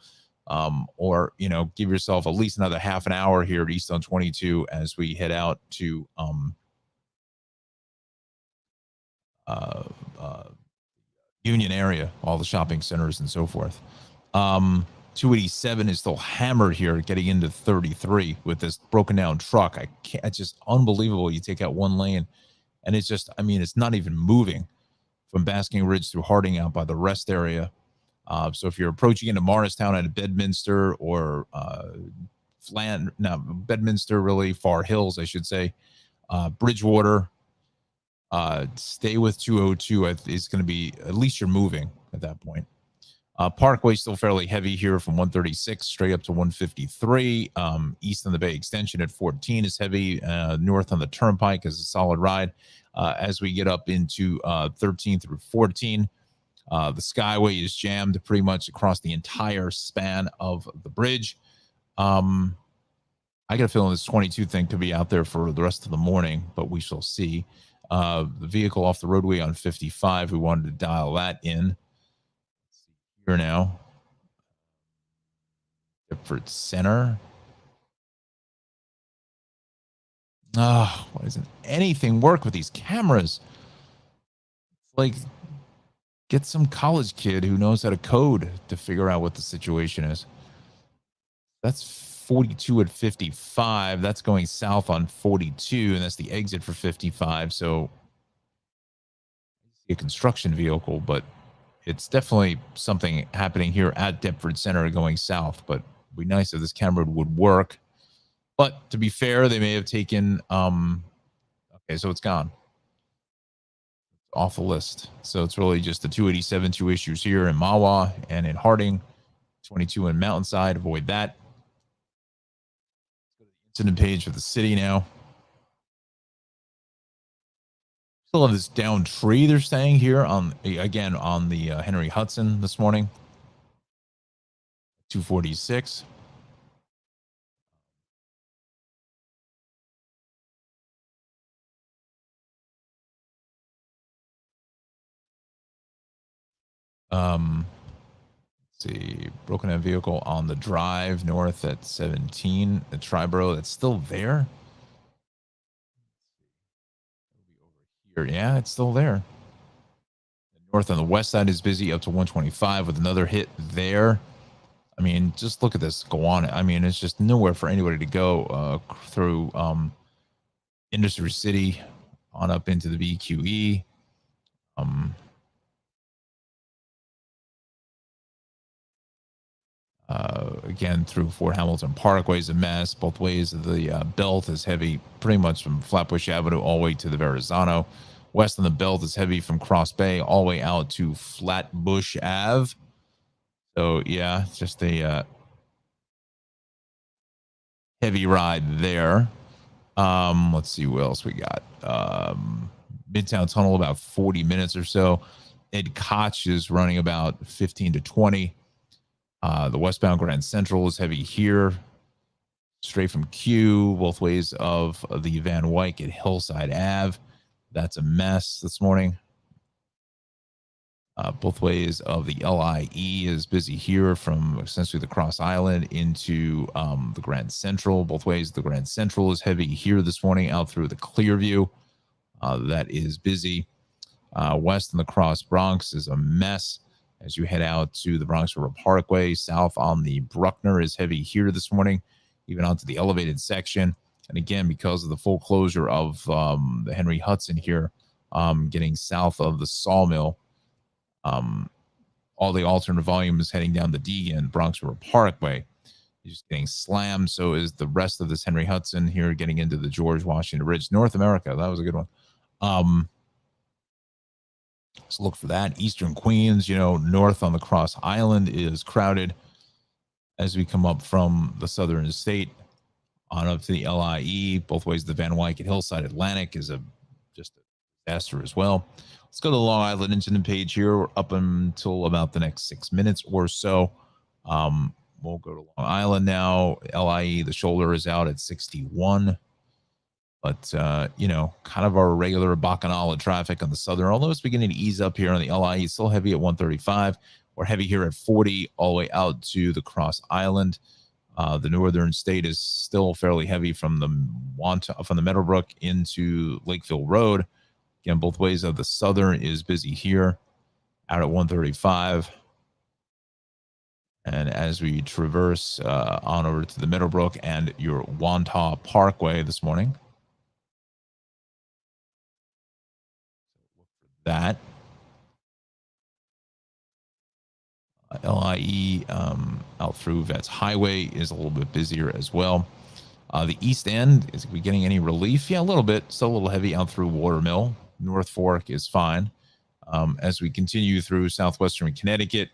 or, give yourself at least another half an hour here at East on 22 as we head out to Union area, all the shopping centers and so forth. 287 is still hammered here, getting into 33 with this broken down truck. It's just unbelievable. You take out one lane and it's just, it's not even moving from Basking Ridge through Harding out by the rest area. So if you're approaching into Morristown at Bedminster or Bedminster, really Far Hills, I should say, Bridgewater, stay with 202. It's going to be, at least you're moving at that point. Parkway still fairly heavy here from 136 straight up to 153. East on the Bay Extension at 14 is heavy. North on the Turnpike is a solid ride. As we get up into 13 through 14, the Skyway is jammed pretty much across the entire span of the bridge. I got a feeling this 22 thing could be out there for the rest of the morning, but we shall see. The vehicle off the roadway on 55, we wanted to dial that in. Here now. Deptford Center. Oh, why doesn't anything work with these cameras? It's like, get some college kid who knows how to code to figure out what the situation is. That's 42 at 55. That's going south on 42, and that's the exit for 55. So, a construction vehicle, but it's definitely something happening here at Deptford Center going south, but it'd be nice if this camera would work. But to be fair, they may have taken, okay, so it's gone. Off the list. So it's really just the 287, two issues here in Mahwah and in Harding, 22 in Mountainside. Avoid that. Let's go to the incident page for the city now. Still have this downed tree they're saying here on the Henry Hudson this morning. 246. Let's see, broken down vehicle on the drive north at 17. The Triborough, that's still there. Here, yeah, it's still there. The north on the west side is busy up to 125 with another hit there. Just look at this go on. It's just nowhere for anybody to go through Industry City on up into the BQE. Again, through Fort Hamilton Parkway is a mess. Both ways of the belt is heavy, pretty much from Flatbush Avenue all the way to the Verrazano. West on the belt is heavy from Cross Bay all the way out to Flatbush Ave. So yeah, it's just a heavy ride there. Let's see what else we got. Midtown Tunnel about 40 minutes or so. Ed Koch is running about 15 to 20. The westbound Grand Central is heavy here, straight from Q, both ways of the Van Wyck at Hillside Ave. That's a mess this morning. Both ways of the LIE is busy here from essentially the Cross Island into the Grand Central. Both ways, the Grand Central is heavy here this morning out through the Clearview. That is busy. West in the Cross Bronx is a mess as you head out to the Bronx River Parkway. South on the Bruckner is heavy here this morning, even onto the elevated section. And again, because of the full closure of the Henry Hudson here, getting south of the Sawmill, all the alternate volume is heading down the Deegan Bronx River Parkway. You're just getting slammed. So is the rest of this Henry Hudson here getting into the George Washington Bridge. North America, that was a good one. Let's look for that. Eastern Queens, north on the Cross Island is crowded as we come up from the southern state on up to the LIE. Both ways, the Van Wyck at Hillside Atlantic is just a disaster as well. Let's go to the Long Island incident page here. We're up until about the next 6 minutes or so. We'll go to Long Island now. LIE, the shoulder is out at 61. But, kind of our regular Bacchanal traffic on the southern, although it's beginning to ease up here on the LIE, still heavy at 135. We're heavy here at 40 all the way out to the Cross Island. The northern state is still fairly heavy from the Meadowbrook into Lakeville Road. Again, both ways of the southern is busy here out at 135. And as we traverse on over to the Meadowbrook and your Wantagh Parkway this morning, that LIE out through Vets Highway is a little bit busier as well. The East End, is we getting any relief? Yeah, a little bit. Still a little heavy out through Watermill. North Fork is fine. As we continue through southwestern Connecticut,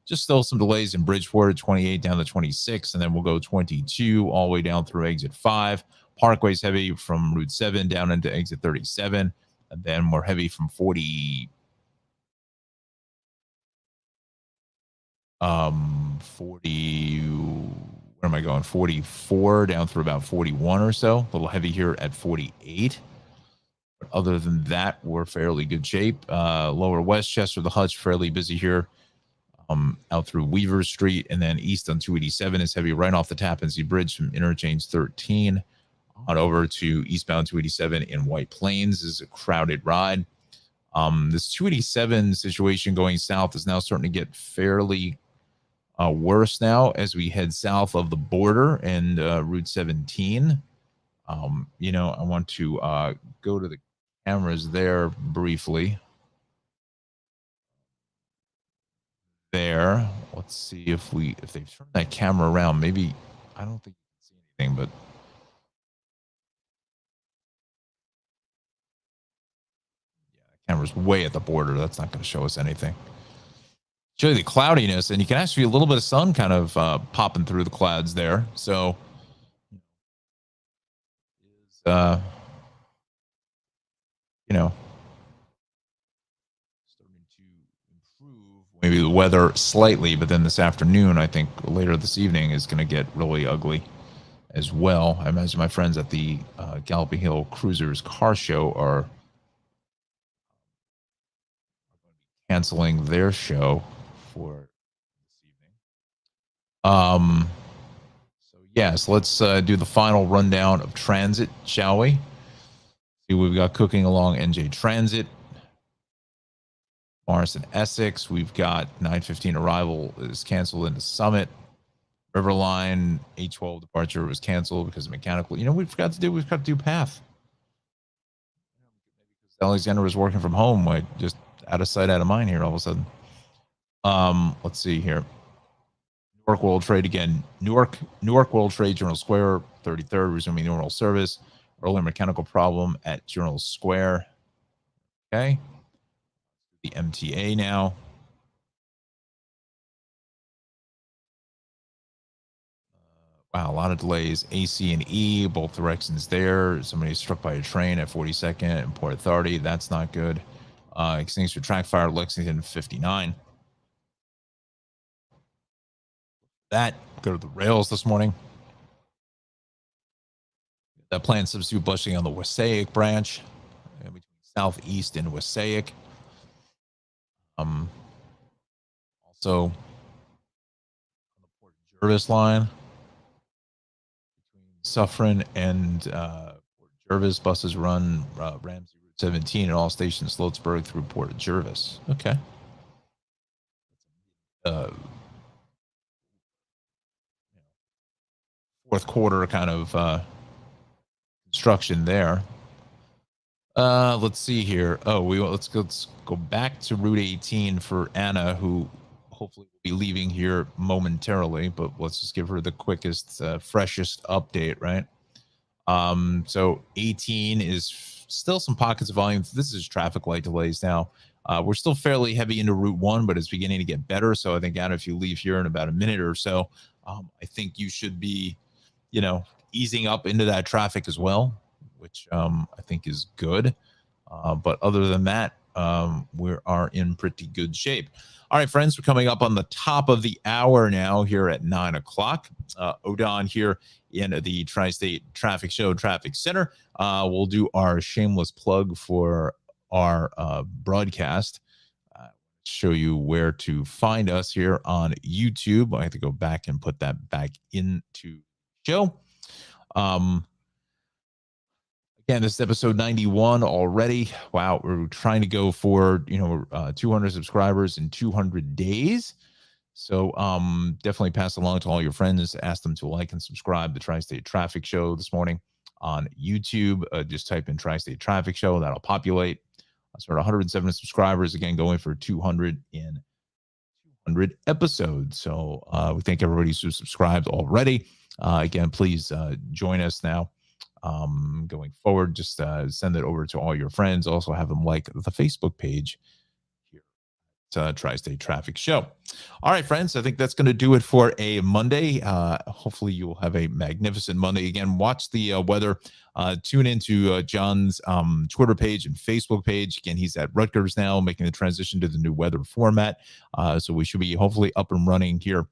just still some delays in Bridgeport, 28 down to 26, and then we'll go 22 all the way down through exit 5. Parkway's heavy from Route 7 down into exit 37, and then we're heavy from 40. where am I going? 44 down through about 41 or so. A little heavy here at 48. But other than that, we're fairly good shape. Lower Westchester, the Hutch, fairly busy here. Out through Weaver Street, and then east on 287 is heavy right off the Tappan Zee Bridge from interchange 13 on over to eastbound 287 in White Plains is a crowded ride. This 287 situation going south is now starting to get fairly worse now as we head south of the border and Route 17. I want to go to the cameras there briefly. There. Let's see if they turn that camera around. Maybe I don't think you can see anything, but yeah, the camera's way at the border. That's not going to show us anything. Show you the cloudiness, and you can actually see a little bit of sun kind of popping through the clouds there. So, starting to improve maybe the weather slightly, but then this afternoon, I think later this evening is going to get really ugly as well. I imagine my friends at the Galloping Hill Cruisers Car Show are canceling their show for this evening. So yes, let's do the final rundown of transit, shall we? See what we've got cooking along NJ Transit. Morrison Essex, we've got 9:15 arrival is canceled into Summit. Riverline 8:12 departure was canceled because of mechanical. We've got to do Path. Alexander was working from home. I just out of sight, out of mind here all of a sudden. Let's see here. Newark World Trade again. Newark World Trade, Journal Square, 33rd, resuming normal service. Earlier mechanical problem at Journal Square. Okay. The MTA now. Wow, a lot of delays. AC and E, both directions there. Somebody struck by a train at 42nd and Port Authority. That's not good. Extinguisher track fire, Lexington 59. That go to the rails this morning. That planned substitute blushing on the Wassaic branch between Southeast and Wassaic. Also on the Port Jervis line between Suffern and Port Jervis, buses run Ramsey Route 17 at all stations, Sloatsburg through Port Jervis. Okay. Fourth quarter kind of construction there. Let's see here. Oh, let's go back to Route 18 for Anna, who hopefully will be leaving here momentarily. But let's just give her the quickest, freshest update, right? So 18 is still some pockets of volume. This is traffic light delays now. We're still fairly heavy into Route 1, but it's beginning to get better. So I think, Anna, if you leave here in about a minute or so, I think you should be, easing up into that traffic as well, which I think is good. But other than that, we are in pretty good shape. All right, friends, we're coming up on the top of the hour now here at 9 o'clock. Odon here in the Tri-State Traffic Show Traffic Center. We'll do our shameless plug for our broadcast. Show you where to find us here on YouTube. I have to go back and put that back into show. Again, this is episode 91 already. Wow, we're trying to go for 200 subscribers in 200 days. So definitely pass along to all your friends. Ask them to like and subscribe to Tri-State Traffic Show this morning on YouTube. Just type in Tri-State Traffic Show. That'll populate. Sort of 107 subscribers, again, going for 200 in 200 episodes. So we thank everybody who's subscribed already. Again, please join us now. Going forward, just send it over to all your friends. Also have them like the Facebook page here at Tri-State Traffic Show. All right, friends, I think that's going to do it for a Monday. Hopefully you will have a magnificent Monday. Again, watch the weather. Tune into John's Twitter page and Facebook page. Again, he's at Rutgers now, making the transition to the new weather format. So we should be hopefully up and running here.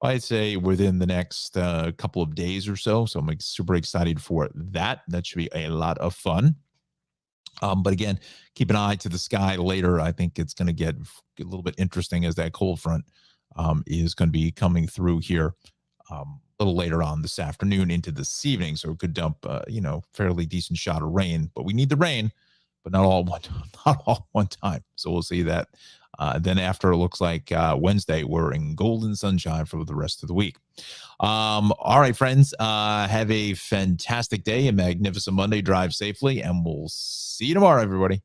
I'd say within the next couple of days or so. So I'm super excited for that. That should be a lot of fun. But again, keep an eye to the sky later. I think it's going to get a little bit interesting as that cold front is going to be coming through here a little later on this afternoon into this evening. So it could dump, fairly decent shot of rain. But we need the rain, but not all one time. So we'll see that. Then after, it looks like Wednesday, we're in golden sunshine for the rest of the week. All right, friends, have a fantastic day, a magnificent Monday. Drive safely, and we'll see you tomorrow, everybody.